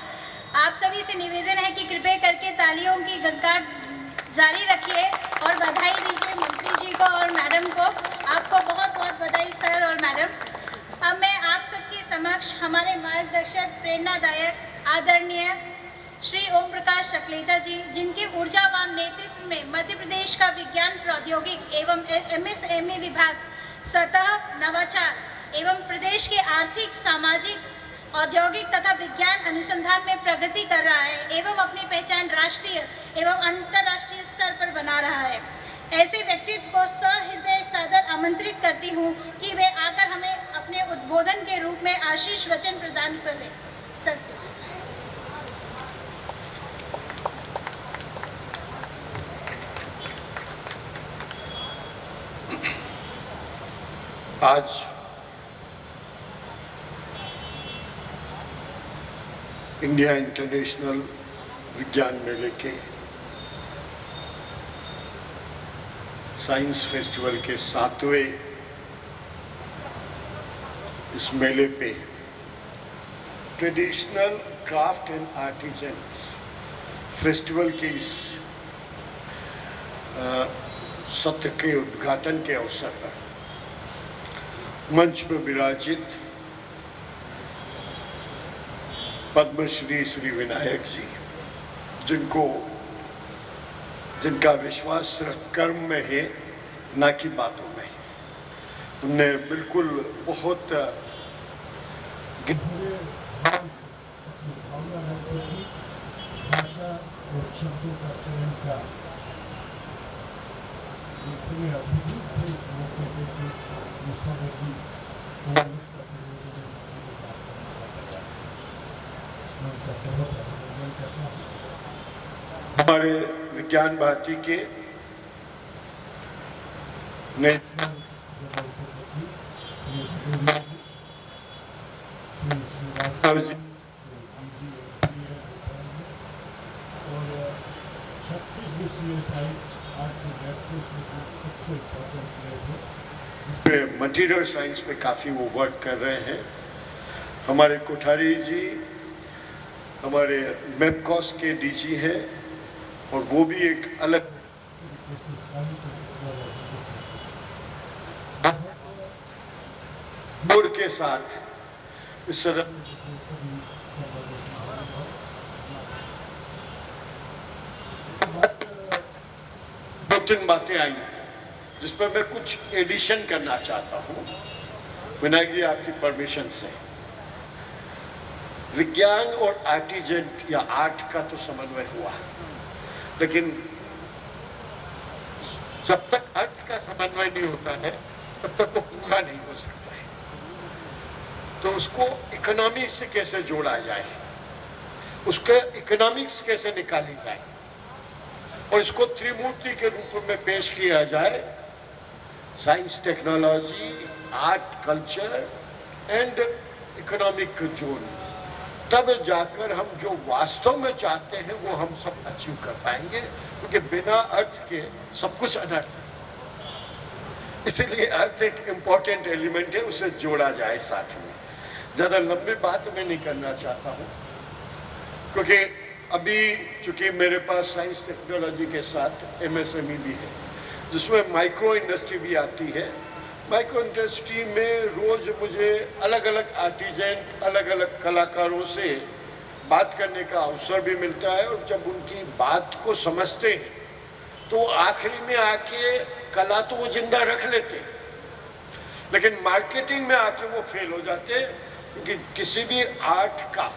आप सभी से निवेदन है कि कृपया करके तालियों की गड़गड़ाहट जारी रखिए और बधाई दीजिए मंत्री जी को और मैडम को। आपको बहुत बहुत बधाई सर और मैडम। अब मैं आप सबके समक्ष हमारे मार्गदर्शक, प्रेरणादायक, आदरणीय श्री ओम प्रकाश सकलेचा जी, जिनके ऊर्जावान नेतृत्व में मध्य प्रदेश का विज्ञान प्रौद्योगिक एवं MSME विभाग सतह नवाचार एवं प्रदेश के आर्थिक, सामाजिक, औद्योगिक तथा विज्ञान अनुसंधान में प्रगति कर रहा है एवं अपनी पहचान राष्ट्रीय एवं अंतर्राष्ट्रीय स्तर पर बना रहा है। ऐसे व्यक्तित्व को सहृदय सादर आमंत्रित करती हूँ कि वे आकर हमें अपने उद्बोधन के रूप में आशीष वचन प्रदान कर दें। Sir please. आज इंडिया इंटरनेशनल विज्ञान मेले के साइंस फेस्टिवल के 7वें इस मेले पे traditional craft and artisans festival के इस सत्र के उद्घाटन के अवसर पर मंच पर विराजित पद्मश्री श्री विनायक जी, जिनका विश्वास सिर्फ कर्म में है ना कि बातों में है, उनने बिल्कुल बहुत भाषा और शब्दों का चयन का इतने अभिजीत थे इस मौके पे कि ये सब की हमारे विज्ञान भारती के national general secretary Shri Srivastava ji और 36 CSI आर्ट के नेक्सस में सबसे इम्पोर्टेंट प्लेयर है। पे मटीरियल साइंस पे काफ़ी वो वर्क कर रहे हैं। हमारे कोठारी जी हमारे मेपकॉस के डीजी हैं और वो भी एक अलग बोर्ड के साथ इस सदन दो तीन बातें आई जिस पर मैं कुछ एडिशन करना चाहता हूँ विनायक जी आपकी परमिशन से। विज्ञान और आर्टिजेंट या आर्ट का तो समन्वय हुआ, लेकिन जब तक अर्थ का समन्वय नहीं होता है तब तक वो पूरा नहीं हो सकता है। तो उसको इकोनॉमी से कैसे जोड़ा जाए, उसके इकोनॉमिक्स कैसे निकाली जाए और इसको त्रिमूर्ति के रूप में पेश किया जाए, science technology art culture and economic zone, तब जाकर हम जो वास्तव में चाहते हैं वो हम सब अचीव कर पाएंगे, क्योंकि बिना अर्थ के सब कुछ अनर्थ है। इसलिए अर्थ एक इम्पॉर्टेंट एलिमेंट है, उसे जोड़ा जाए साथ में। ज़्यादा लंबी बात मैं नहीं करना चाहता हूँ, क्योंकि अभी चूँकि मेरे पास साइंस टेक्नोलॉजी के साथ MSME भी है, जिसमें माइक्रो इंडस्ट्री भी आती है। माइक्रो इंडस्ट्री में रोज़ मुझे अलग अलग आर्टिजेंट अलग अलग कलाकारों से बात करने का अवसर भी मिलता है, और जब उनकी बात को समझते हैं तो आखिरी में आके कला तो वो जिंदा रख लेते हैं, लेकिन मार्केटिंग में आके वो फेल हो जाते हैं, क्योंकि किसी भी आर्ट का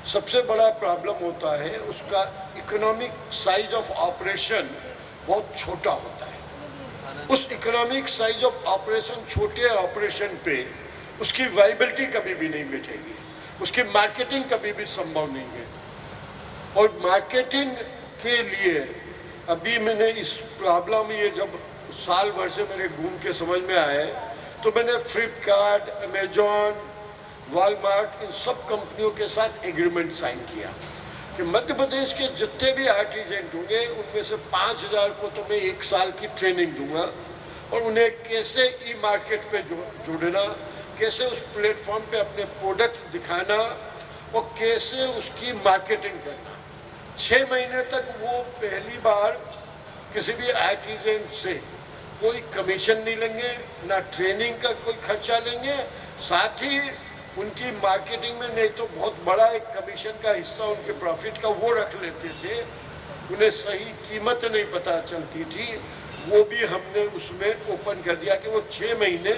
सबसे बड़ा प्रॉब्लम होता है उसका इकोनॉमिक साइज ऑफ ऑपरेशन बहुत छोटा होता है। उस इकोनॉमिक साइज ऑफ ऑपरेशन छोटे ऑपरेशन पे उसकी वाइबिलिटी कभी भी नहीं बैठेगी, उसकी मार्केटिंग कभी भी संभव नहीं है। और मार्केटिंग के लिए अभी मैंने इस प्रॉब्लम ये जब साल भर से मेरे घूम के समझ में आए, तो मैंने फ्लिपकार्ट, अमेजॉन, वॉलमार्ट, इन सब कंपनियों के साथ एग्रीमेंट साइन किया कि मध्य प्रदेश के जितने भी आर्टिजेंट होंगे उनमें से 5000 को तो मैं 1 साल की ट्रेनिंग दूंगा, और उन्हें कैसे ई मार्केट पे जोड़ना, कैसे उस प्लेटफॉर्म पे अपने प्रोडक्ट दिखाना और कैसे उसकी मार्केटिंग करना। 6 महीने तक वो पहली बार किसी भी आर्टिजेंट से कोई कमीशन नहीं लेंगे, ना ट्रेनिंग का कोई खर्चा लेंगे, साथ ही उनकी मार्केटिंग में नहीं तो बहुत बड़ा एक कमीशन का हिस्सा उनके प्रॉफिट का वो रख लेते थे। उन्हें सही कीमत नहीं पता चलती थी, वो भी हमने उसमें ओपन कर दिया कि वो 6 महीने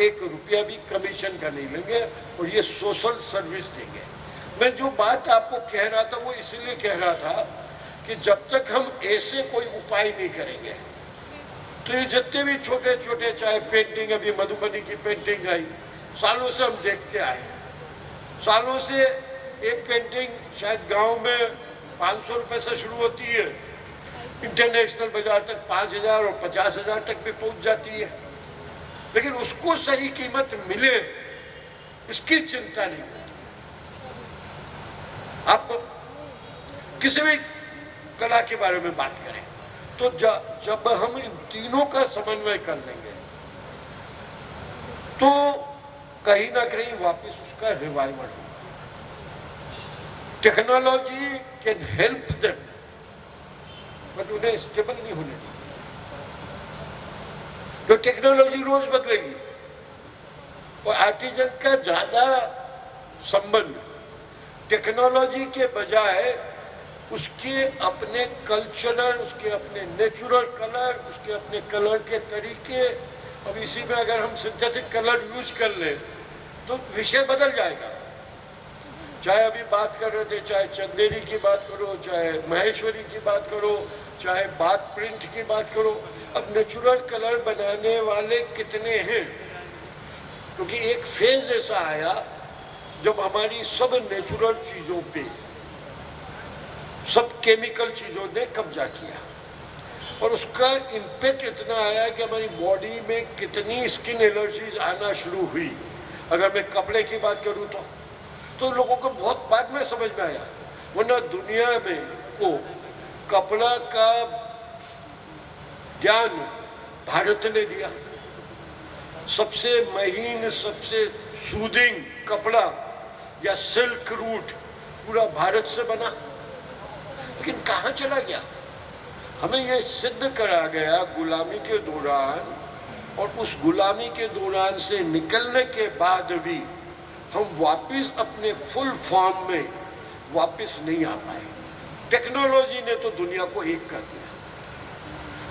1 रुपया भी कमीशन का नहीं लेंगे और ये सोशल सर्विस देंगे। मैं जो बात आपको कह रहा था वो इसलिए कह रहा था कि जब तक हम ऐसे कोई उपाय नहीं करेंगे तो ये जितने भी छोटे छोटे, चाहे पेंटिंग, अभी मधुबनी की पेंटिंग आई, सालों से हम देखते आए, सालों से एक पेंटिंग शायद गांव में 500 रुपए से शुरू होती है, इंटरनेशनल बाजार तक 5000 और 50,000 तक भी पहुंच जाती है, लेकिन उसको सही कीमत मिले इसकी चिंता नहीं होती। आप किसी भी कला के बारे में बात करें तो जब हम इन तीनों का समन्वय कर लेंगे तो कहीं ना कहीं वापस उसका रिवाइवल होगा। Technology can help them, but उन्हें स्टेबल नहीं होने दी। तो टेक्नोलॉजी रोज बदलेगी और आर्टिजन का ज्यादा संबंध टेक्नोलॉजी के बजाय उसके अपने कल्चरल, उसके अपने नेचुरल कलर, उसके अपने कलर के तरीके। अब इसी में अगर हम सिंथेटिक कलर यूज कर लें तो विषय बदल जाएगा। चाहे अभी बात कर रहे थे, चाहे चंदेरी की बात करो, चाहे महेश्वरी की बात करो, चाहे बात प्रिंट की बात करो, अब नेचुरल कलर बनाने वाले कितने हैं? क्योंकि एक फेज ऐसा आया जब हमारी सब नेचुरल चीजों पे सब केमिकल चीजों ने कब्जा किया और उसका इम्पैक्ट इतना आया कि हमारी बॉडी में कितनी स्किन एलर्जीज आना शुरू हुई। अगर मैं कपड़े की बात करूं तो लोगों को बहुत बाद में समझ में आया, वरना दुनिया में को कपड़ा का ज्ञान भारत ने दिया। सबसे महीन, सबसे सूदिंग कपड़ा या सिल्क रूट पूरा भारत से बना, लेकिन कहाँ चला गया? हमें यह सिद्ध करा गया गुलामी के दौरान, और उस गुलामी के दौरान से निकलने के बाद भी हम वापस अपने फुल फॉर्म में वापस नहीं आ पाए। टेक्नोलॉजी ने तो दुनिया को एक कर दिया,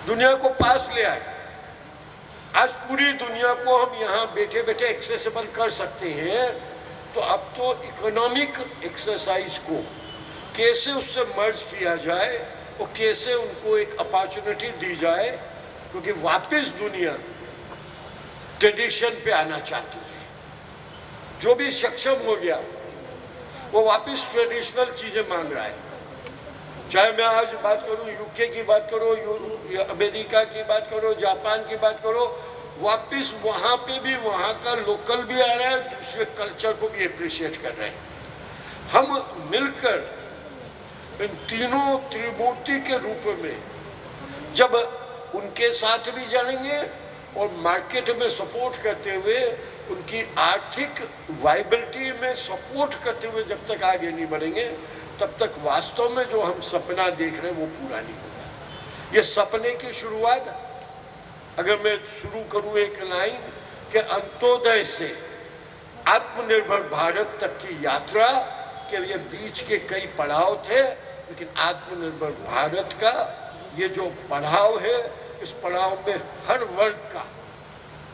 दुनिया को पास ले आए। आज पूरी दुनिया को हम यहाँ बैठे बैठे एक्सेसिबल कर सकते हैं। तो अब तो इकोनॉमिक एक्सरसाइज को कैसे उससे मर्ज किया जाए और कैसे उनको एक अपॉर्चुनिटी दी जाए, क्योंकि वापस दुनिया ट्रेडिशन पे आना चाहती है। जो भी सक्षम हो गया वो वापस ट्रेडिशनल चीजें मांग रहा है। चाहे मैं आज बात करूं यूके की बात करो, अमेरिका की बात करो, जापान की बात करो, वापस वहां पे भी वहां का लोकल भी आ रहा है, दूसरे कल्चर को भी अप्रिशिएट कर रहे हैं। हम मिलकर इन तीनों त्रिमूर्ति के रूप में जब उनके साथ भी जाएंगे और मार्केट में सपोर्ट करते हुए, उनकी आर्थिक वाइबिलिटी में सपोर्ट करते हुए जब तक आगे नहीं बढ़ेंगे, तब तक वास्तव में जो हम सपना देख रहे हैं वो पूरा नहीं होगा। ये सपने की शुरुआत, अगर मैं शुरू करूं एक लाइन कि अंत्योदय से आत्मनिर्भर भारत तक की यात्रा के ये बीच के कई पड़ाव थे, लेकिन आत्मनिर्भर भारत का ये जो पड़ाव है, इस पड़ाव में हर वर्ग का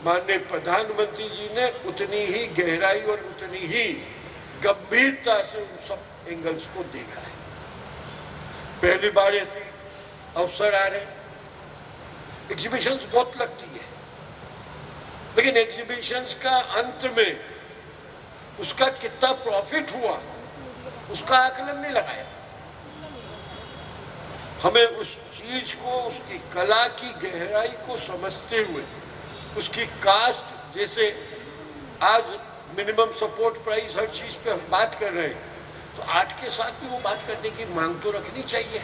माननीय प्रधानमंत्री जी ने उतनी ही गहराई और उतनी ही गंभीरता से उन सब एंगल्स को देखा है। पहली बार ऐसी अवसर आ रहे, एग्जीबिशंस बहुत लगती है, लेकिन एग्जीबिशंस का अंत में उसका कितना प्रॉफिट हुआ उसका आकलन नहीं लगाया। हमें उस चीज को, उसकी कला की गहराई को समझते हुए, उसकी कास्ट, जैसे आज मिनिमम सपोर्ट प्राइस हर चीज पे हम बात कर रहे हैं, तो आर्ट के साथ भी वो बात करने की मांग तो रखनी चाहिए।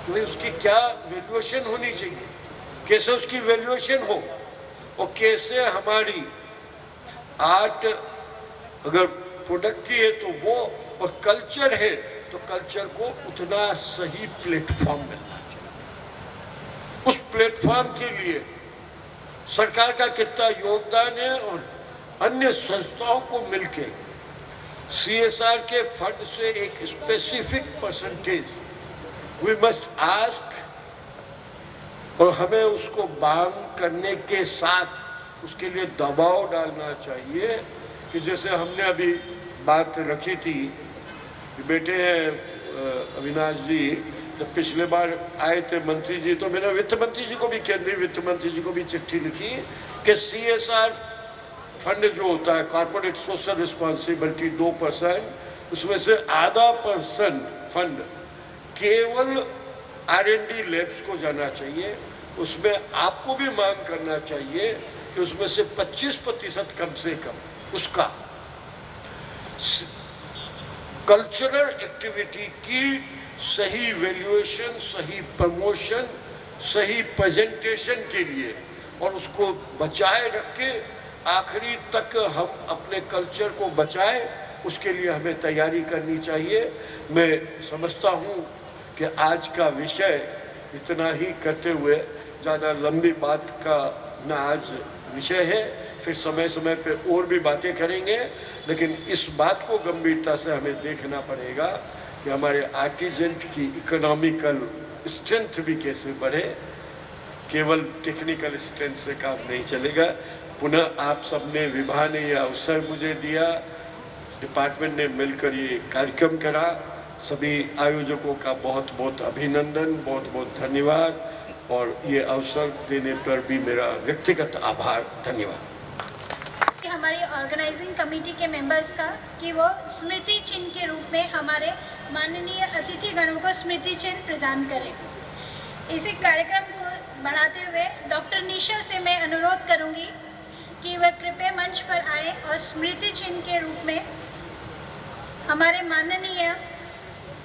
तो उसकी क्या वैल्यूएशन होनी चाहिए, कैसे उसकी वैल्यूएशन हो, और कैसे हमारी आर्ट अगर प्रोडक्ट की है तो वो, और कल्चर है तो कल्चर को उतना सही प्लेटफॉर्म मिलना चाहिए। उस प्लेटफॉर्म के लिए सरकार का कितना योगदान है, और अन्य संस्थाओं को मिलके CSR के फंड से एक specific percentage we must ask, और हमें उसको मांग करने के साथ उसके लिए दबाव डालना चाहिए कि जैसे हमने अभी बात रखी थी, बेटे हैं अविनाश जी, जब पिछले बार आए थे मंत्री जी, तो मैंने वित्त मंत्री जी को भी, केंद्रीय वित्त मंत्री जी को भी चिट्ठी लिखी कि CSR फंड जो होता है, कॉर्पोरेट सोशल रिस्पॉन्सिबिलिटी 2%, उसमें से % फंड केवल R&D लैब्स को जाना चाहिए। उसमें आपको भी मांग करना चाहिए कि उसमें से 25% कम से कम उसका कल्चरल एक्टिविटी की सही वैल्यूएशन, सही प्रमोशन, सही प्रेजेंटेशन के लिए, और उसको बचाए रख के आखिरी तक हम अपने कल्चर को बचाएं उसके लिए हमें तैयारी करनी चाहिए। मैं समझता हूँ कि आज का विषय इतना ही करते हुए, ज़्यादा लंबी बात का न आज विषय है, फिर समय समय पे और भी बातें करेंगे, लेकिन इस बात को गंभीरता से हमें देखना पड़ेगा कि हमारे आर्टिजन की इकोनॉमिकल स्ट्रेंथ भी कैसे बढ़े। केवल टेक्निकल स्ट्रेंथ से काम नहीं चलेगा। पुनः आप सब ने, विभाग ने यह अवसर मुझे दिया, डिपार्टमेंट ने मिलकर ये कार्यक्रम करा, सभी आयोजकों का बहुत बहुत अभिनंदन, बहुत बहुत धन्यवाद, और ये अवसर देने पर भी मेरा व्यक्तिगत आभार। धन्यवाद। हमारी ऑर्गेनाइजिंग कमेटी के मेंबर्स का कि वो स्मृति चिन्ह के रूप में हमारे माननीय अतिथि गणों को स्मृति चिन्ह प्रदान करें। इसी कार्यक्रम को बढ़ाते हुए डॉक्टर निशा से मैं अनुरोध करूंगी कि वह कृपया मंच पर आए और स्मृति चिन्ह के रूप में हमारे माननीय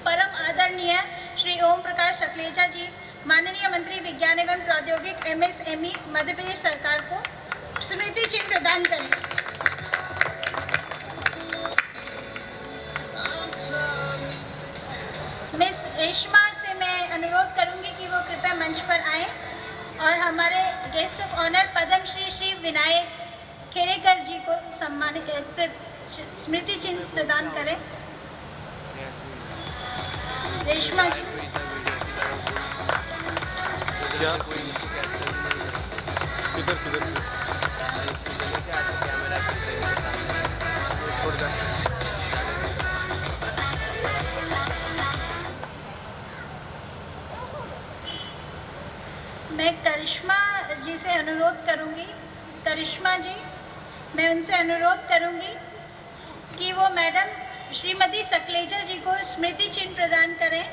परम आदरणीय श्री ओम प्रकाश सकलेचा जी, माननीय मंत्री विज्ञान एवं प्रौद्योगिक MSME मध्य प्रदेश सरकार को स्मृति चिन्ह प्रदान करें। मिस रेशमा से मैं अनुरोध करूंगी कि वो कृपया मंच पर आएं और हमारे guest of honour Padmashri Shri Vinayak Khedekar ji को सम्मानित स्मृति चिन्ह प्रदान करें। रेशमा जी। मैं करिश्मा जी से अनुरोध करूंगी, करिश्मा जी, मैं उनसे अनुरोध करूंगी कि वो मैडम श्रीमती सकलेचा जी को स्मृति चिन्ह प्रदान करें।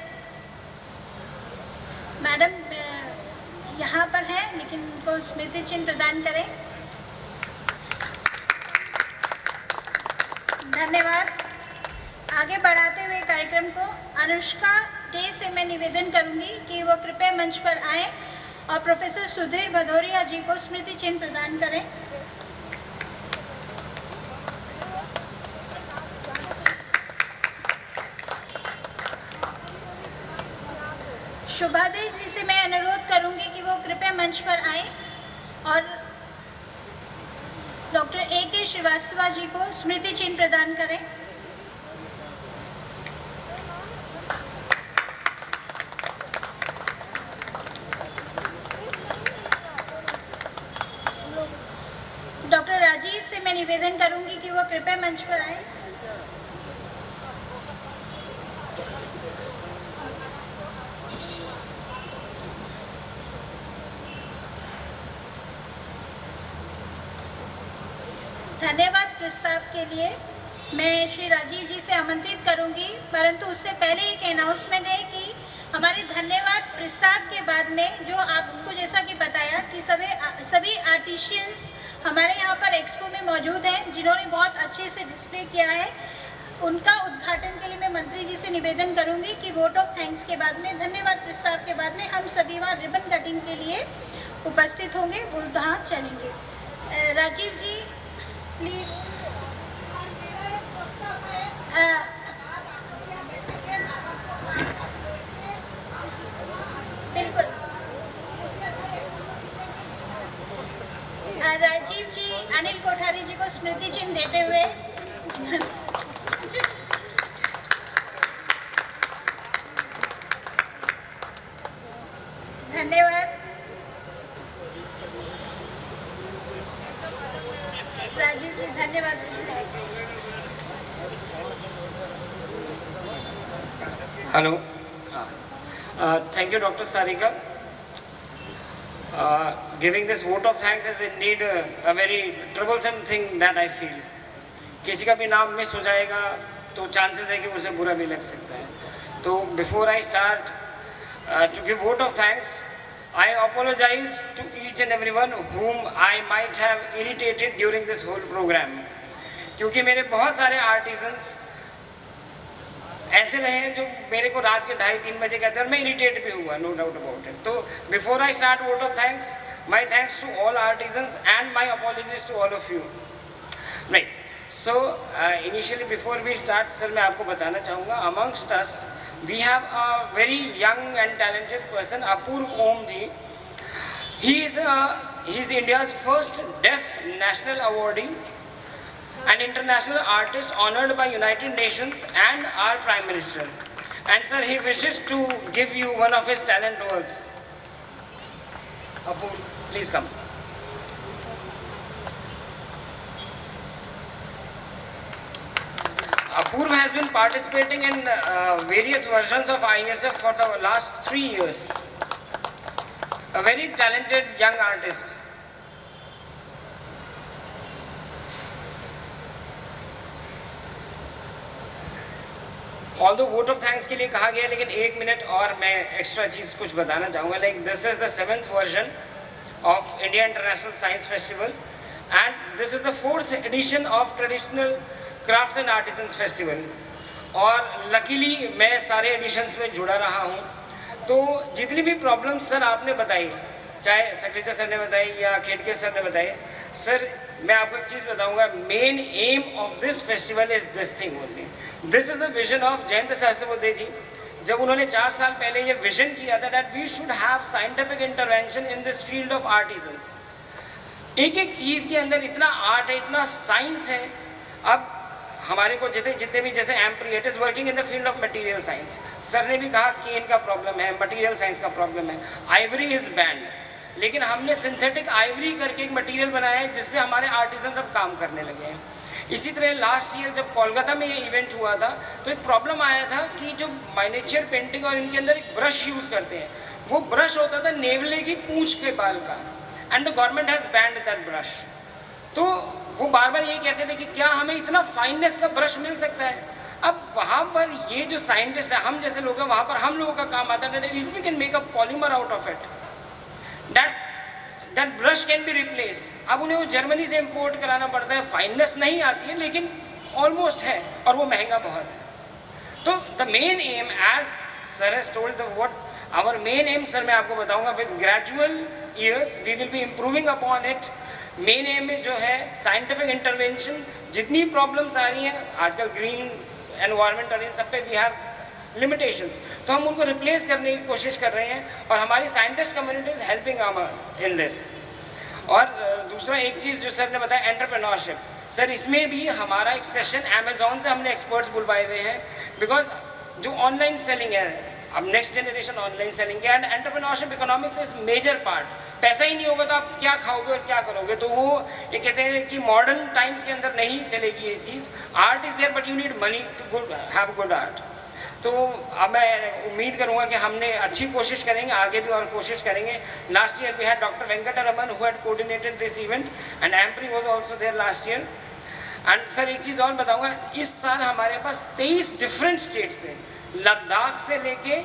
मैडम यहाँ पर हैं, लेकिन उनको स्मृति चिन्ह प्रदान करें। धन्यवाद। आगे बढ़ाते हुए कार्यक्रम को अनुष्का डे से मैं निवेदन करूंगी कि वो कृपया मंच पर आएं और प्रोफेसर सुधीर भदौरिया जी को स्मृति चिन्ह प्रदान करें। शुभादेश जी से मैं अनुरोध करूंगी कि वो कृपया मंच पर आएं और डॉक्टर AK श्रीवास्तव जी को स्मृति चिन्ह प्रदान करें। डॉक्टर राजीव से मैं निवेदन करूंगी कि वो कृपया मंच पर आएं। धन्यवाद प्रस्ताव के लिए। मैं श्री राजीव जी से आमंत्रित करूंगी, परंतु उससे पहले एक अनाउंसमेंट है कि हमारे धन्यवाद प्रस्ताव के बाद में जो आपको जैसा कि बताया कि सभी आर्टिशियंस हमारे यहाँ पर एक्सपो में मौजूद हैं, जिन्होंने बहुत अच्छे से डिस्प्ले किया है, उनका उद्घाटन के लिए मैं मंत्री जी से निवेदन करूंगी कि वोट ऑफ थैंक्स के बाद में, धन्यवाद प्रस्ताव के बाद में हम सभी वहाँ रिबन कटिंग के लिए उपस्थित होंगे, वहाँ चलेंगे। राजीव जी प्लीज। बिल्कुल। राजीव जी अनिल कोठारी जी को स्मृति चिन्ह देते हुए धन्यवाद। राजीव जी धन्यवाद। Hello. Thank you, Dr. Sarika. Giving this vote of thanks is indeed a very troublesome thing that I feel. किसी का भी नाम मिस हो जाएगा तो चांसेस है कि उसे बुरा भी लग सकता है। तो before I start to give vote of thanks, I apologize to each and everyone whom I might have irritated during this whole program. क्योंकि मेरे बहुत सारे आर्टिजन्स ऐसे रहे हैं जो मेरे को रात के 2:30-3 बजे कहते हैं और मैं इरिटेट भी हुआ, नो डाउट अबाउट इट। तो before I start vote of thanks, my thanks to all artisans and my apologies to all of you. Right, So initially before we start, sir, मैं आपको बताना चाहूँगा, amongst us we have a very young and talented person, Apurv Om ji. He is India's first deaf national awardee, an international artist honored by United Nations and our Prime Minister. And sir, he wishes to give you one of his talent works. Apurv, please come. Apurv has been participating in various versions of ISF for the last 3 years. A very talented young artist. Although vote of thanks के लिए कहा गया, लेकिन 1 minute और मैं extra चीज़ कुछ बताना चाहूँगा. Like this is the 7th version of India International Science Festival, and this is the 4th edition of Traditional Crafts and Artisans Festival. और लकीली मैं सारे एडिशंस में जुड़ा रहा हूँ. तो जितनी भी प्रॉब्लम्स सर आपने बताई, चाहे सकलेचा सर ने बताई या खेडकर सर ने बताई, सर मैं आपको एक चीज़ बताऊंगा, main aim of this festival is this thing only. This is the vision of Jayant Sahasrabuddhe ji. जब उन्होंने 4 साल पहले ये विजन किया था that we should have scientific intervention in this field of artisans. एक एक चीज़ के अंदर इतना आर्ट है, इतना साइंस है. अब हमारे को जितने भी जैसे AMPRI, it is working in the field of material science. Sir ने भी कहा केन का प्रॉब्लम है, मटेरियल साइंस का प्रॉब्लम है, आइवरी इज़ बैंड. लेकिन हमने सिंथेटिक आइवरी करके एक मटेरियल बनाया है जिस पे हमारे आर्टिजन सब काम करने लगे हैं. इसी तरह लास्ट ईयर जब कोलकाता में ये इवेंट हुआ था तो एक प्रॉब्लम आया था कि जो माइनेचर पेंटिंग और इनके अंदर एक ब्रश यूज़ करते हैं, वो ब्रश होता था नेवले की पूंछ के बाल का, and the government has band that brush. तो वो बार बार ये कहते थे कि क्या हमें इतना फाइननेस का ब्रश मिल सकता है. अब वहाँ पर ये जो साइंटिस्ट है, हम जैसे लोग हैं, वहाँ पर हम लोगों का काम आता है if we can make a polymer out of it, that brush can be replaced. अब उन्हें वो जर्मनी से इंपोर्ट कराना पड़ता है, फाइननेस नहीं आती है लेकिन ऑलमोस्ट है, और वो महंगा बहुत है. तो the main aim as sir has told the what our main aim, sir मैं आपको बताऊंगा, with gradual years we will be improving upon it. Main aim में जो है साइंटिफिक इंटरवेंशन. जितनी प्रॉब्लम्स आ रही हैं आजकल ग्रीन एनवायरमेंट और इन सब पे वी हैव लिमिटेशंस, तो हम उनको रिप्लेस करने की कोशिश कर रहे हैं और हमारी scientist community is helping in this. और दूसरा एक चीज़ जो सर ने बताया, एंटरप्रेन्योरशिप. सर इसमें भी हमारा एक सेशन अमेजोन से हमने एक्सपर्ट्स बुलवाए हुए हैं, बिकॉज जो ऑनलाइन सेलिंग है, अब नेक्स्ट जनरेशन ऑनलाइन सेलिंग है, and entrepreneurship economics is major part. पैसा ही नहीं होगा तो आप क्या खाओगे और क्या करोगे. तो वो ये कहते हैं कि मॉडर्न टाइम्स के अंदर नहीं चलेगी ये चीज़. Art is there but you need money to have good art. तो अब मैं उम्मीद करूंगा कि हमने अच्छी कोशिश करेंगे, आगे भी और कोशिश करेंगे. Last year we had doctor Venkataraman who had coordinated this event, and AMPRI was also there last year. And sir एक चीज़ और बताऊंगा, इस साल हमारे पास 23 डिफरेंट स्टेट से, लद्दाख से लेके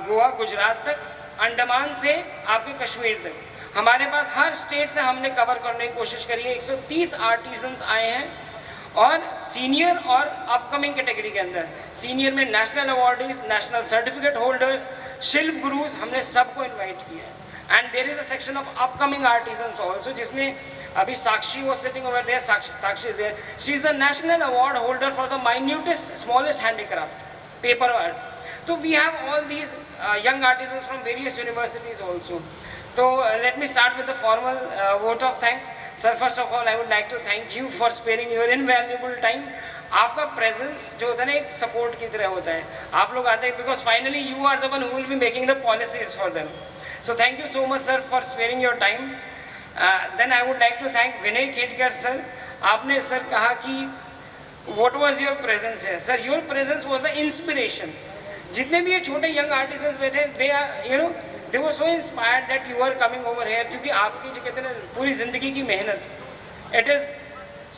गोवा गुजरात तक, अंडमान से आपके कश्मीर तक, हमारे पास हर स्टेट से हमने कवर करने की कोशिश करी है. 130 आर्टिजन्स आए हैं, और सीनियर और अपकमिंग कैटेगरी के अंदर सीनियर में national awardees, national certificate holders, शिल्प गुरुज, हमने सबको इनवाइट किया है. And there is a section of upcoming artisans also, जिसमें अभी Sakshi was sitting over there. Sakshi is there. She is the national award holder for the minutest smallest handicraft, paper art. तो we have all these young artisans from various universities also. So let me start with the formal vote of thanks. Sir, first of all I would like to thank you for sparing your invaluable time. आपका presence जो होता है ना एक support की तरह होता है. आप लोग आते हैं because finally you are the one who will be making the policies for them. So thank you so much sir for sparing your time. Then I would like to thank Vinay Khedkar sir. आपने sir कहा कि what was your presence here? Sir, your presence was the inspiration. जितने भी ये छोटे young artists बैठे, they are you know they were so inspired that you are coming over here, क्योंकि आपकी जो कहते हैं पूरी ज़िंदगी की मेहनत, it is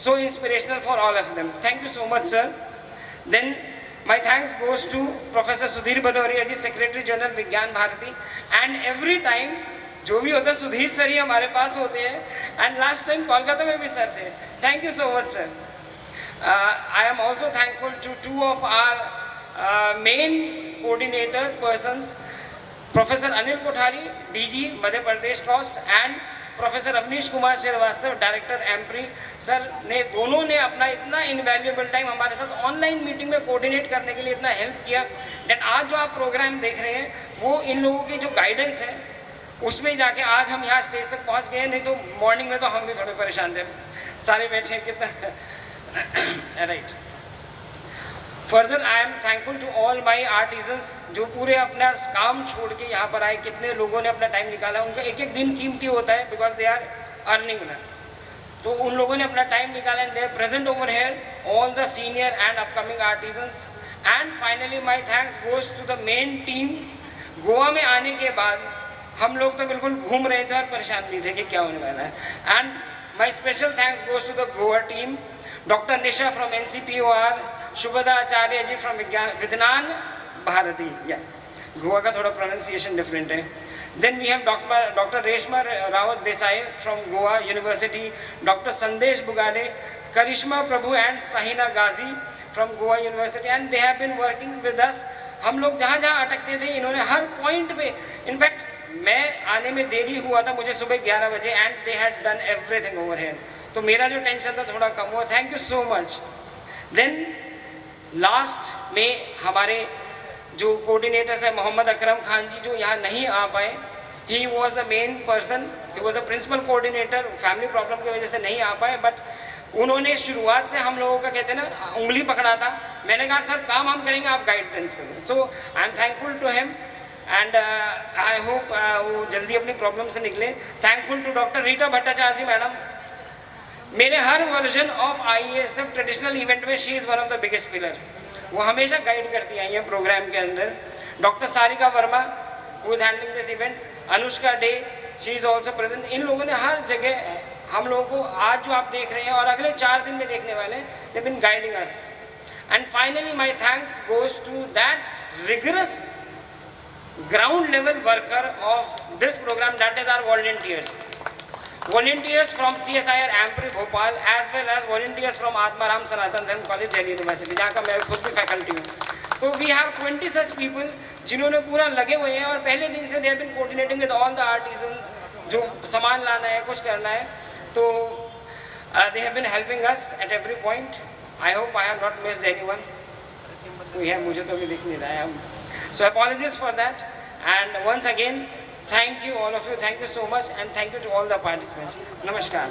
so inspirational for all of them. Thank you so much sir. Then my thanks goes to Professor Sudhir Bhadoria ji, Secretary General विज्ञान भारती, and every time जो भी होता है सुधीर सर ही हमारे पास होते हैं, and last time कोलकाता में भी सर थे. Thank you so much sir. I am also thankful to two of our main coordinator persons, Professor Anil Kothari, DG Madhya Pradesh Coast, and professor Avnish Kumar Srivastava, director AMPRI sir ने, दोनों ने अपना इतना invaluable time हमारे साथ online meeting में coordinate करने के लिए इतना हेल्प किया दैट आज जो आप प्रोग्राम देख रहे हैं वो इन लोगों की जो गाइडेंस है उसमें जाके आज हम यहाँ स्टेज तक पहुँच गए। नहीं तो मॉर्निंग में तो हम भी थोड़े परेशान थे, सारे बैठे कितना right. Further I am thankful to all my artisans जो पूरे अपना काम छोड़ के यहाँ पर आए। कितने लोगों ने अपना टाइम निकाला, उनका एक एक दिन कीमती होता है बिकॉज दे आर अर्निंग ना, तो उन लोगों ने अपना टाइम निकाला and they are present over here, all the senior and upcoming artisans. And finally my thanks goes to the main team. Goa में आने के बाद हम लोग तो बिल्कुल घूम रहे थे और परेशान भी थे कि क्या होने वाला है। And my special thanks goes to the Goa team, doctor Nisha from NCPOR, Shubhada Acharya ji from Vigyan Bharati, या गोवा का थोड़ा प्रोनाउंसिएशन डिफरेंट है। Then we have doctor Reshma Rawat Desai from Goa university, doctor Sandesh Bugale, Karishma Prabhu and Sahina Gazi from Goa university and they have been working with us. हम लोग जहाँ जहाँ अटकते थे इन्होंने हर पॉइंट पे, इनफैक्ट मैं आने में देरी हुआ था मुझे सुबह 11 बजे and they had done everything over here, तो मेरा जो टेंशन था थोड़ा कम हुआ। Thank you so much. Then last में हमारे जो कोऑर्डिनेटर्स है मोहम्मद अकरम खान जी जो यहाँ नहीं आ पाए, he was the main person, he was the principal coordinator, family problem की वजह से नहीं आ पाए, बट उन्होंने शुरुआत से हम लोगों का कहते हैं ना उंगली पकड़ा था। मैंने कहा सर काम हम करेंगे, आप गाइडेंस करें। So I am thankful to him and I hope वो जल्दी अपनी प्रॉब्लम से निकले। Thankful to doctor Rita Bhattacharya ji madam, मेरे हर version of IESF traditional event में she is one of the biggest pillar, वो हमेशा गाइड करती आई हैं प्रोग्राम के अंदर। Doctor Sarika Verma who is handling this event, Anushka De she is also present. इन लोगों ने हर जगह हम लोगों को आज जो आप देख रहे हैं और अगले 4 दिन में देखने वाले हैं, they been guiding us. And finally my thanks goes to that rigorous ground level worker of this program, that is our volunteers from CSIR AMPRI Bhopal as well as volunteers from Atmaram Sanatan Dharm College Delhi University जहाँ का मैं खुद भी faculty हूँ। तो we have 20 such people जिन्होंने पूरा लगे हुए हैं और पहले दिन से they have been coordinating with all the artisans, जो सामान लाना है कुछ करना है, तो they have been helping us at every point. I hope I have not missed anyone. मुझे तो अभी दिख नहीं रहा है। So apologies for that, and once again thank you all of you, thank you so much, and thank you to all the participants. Namaskar.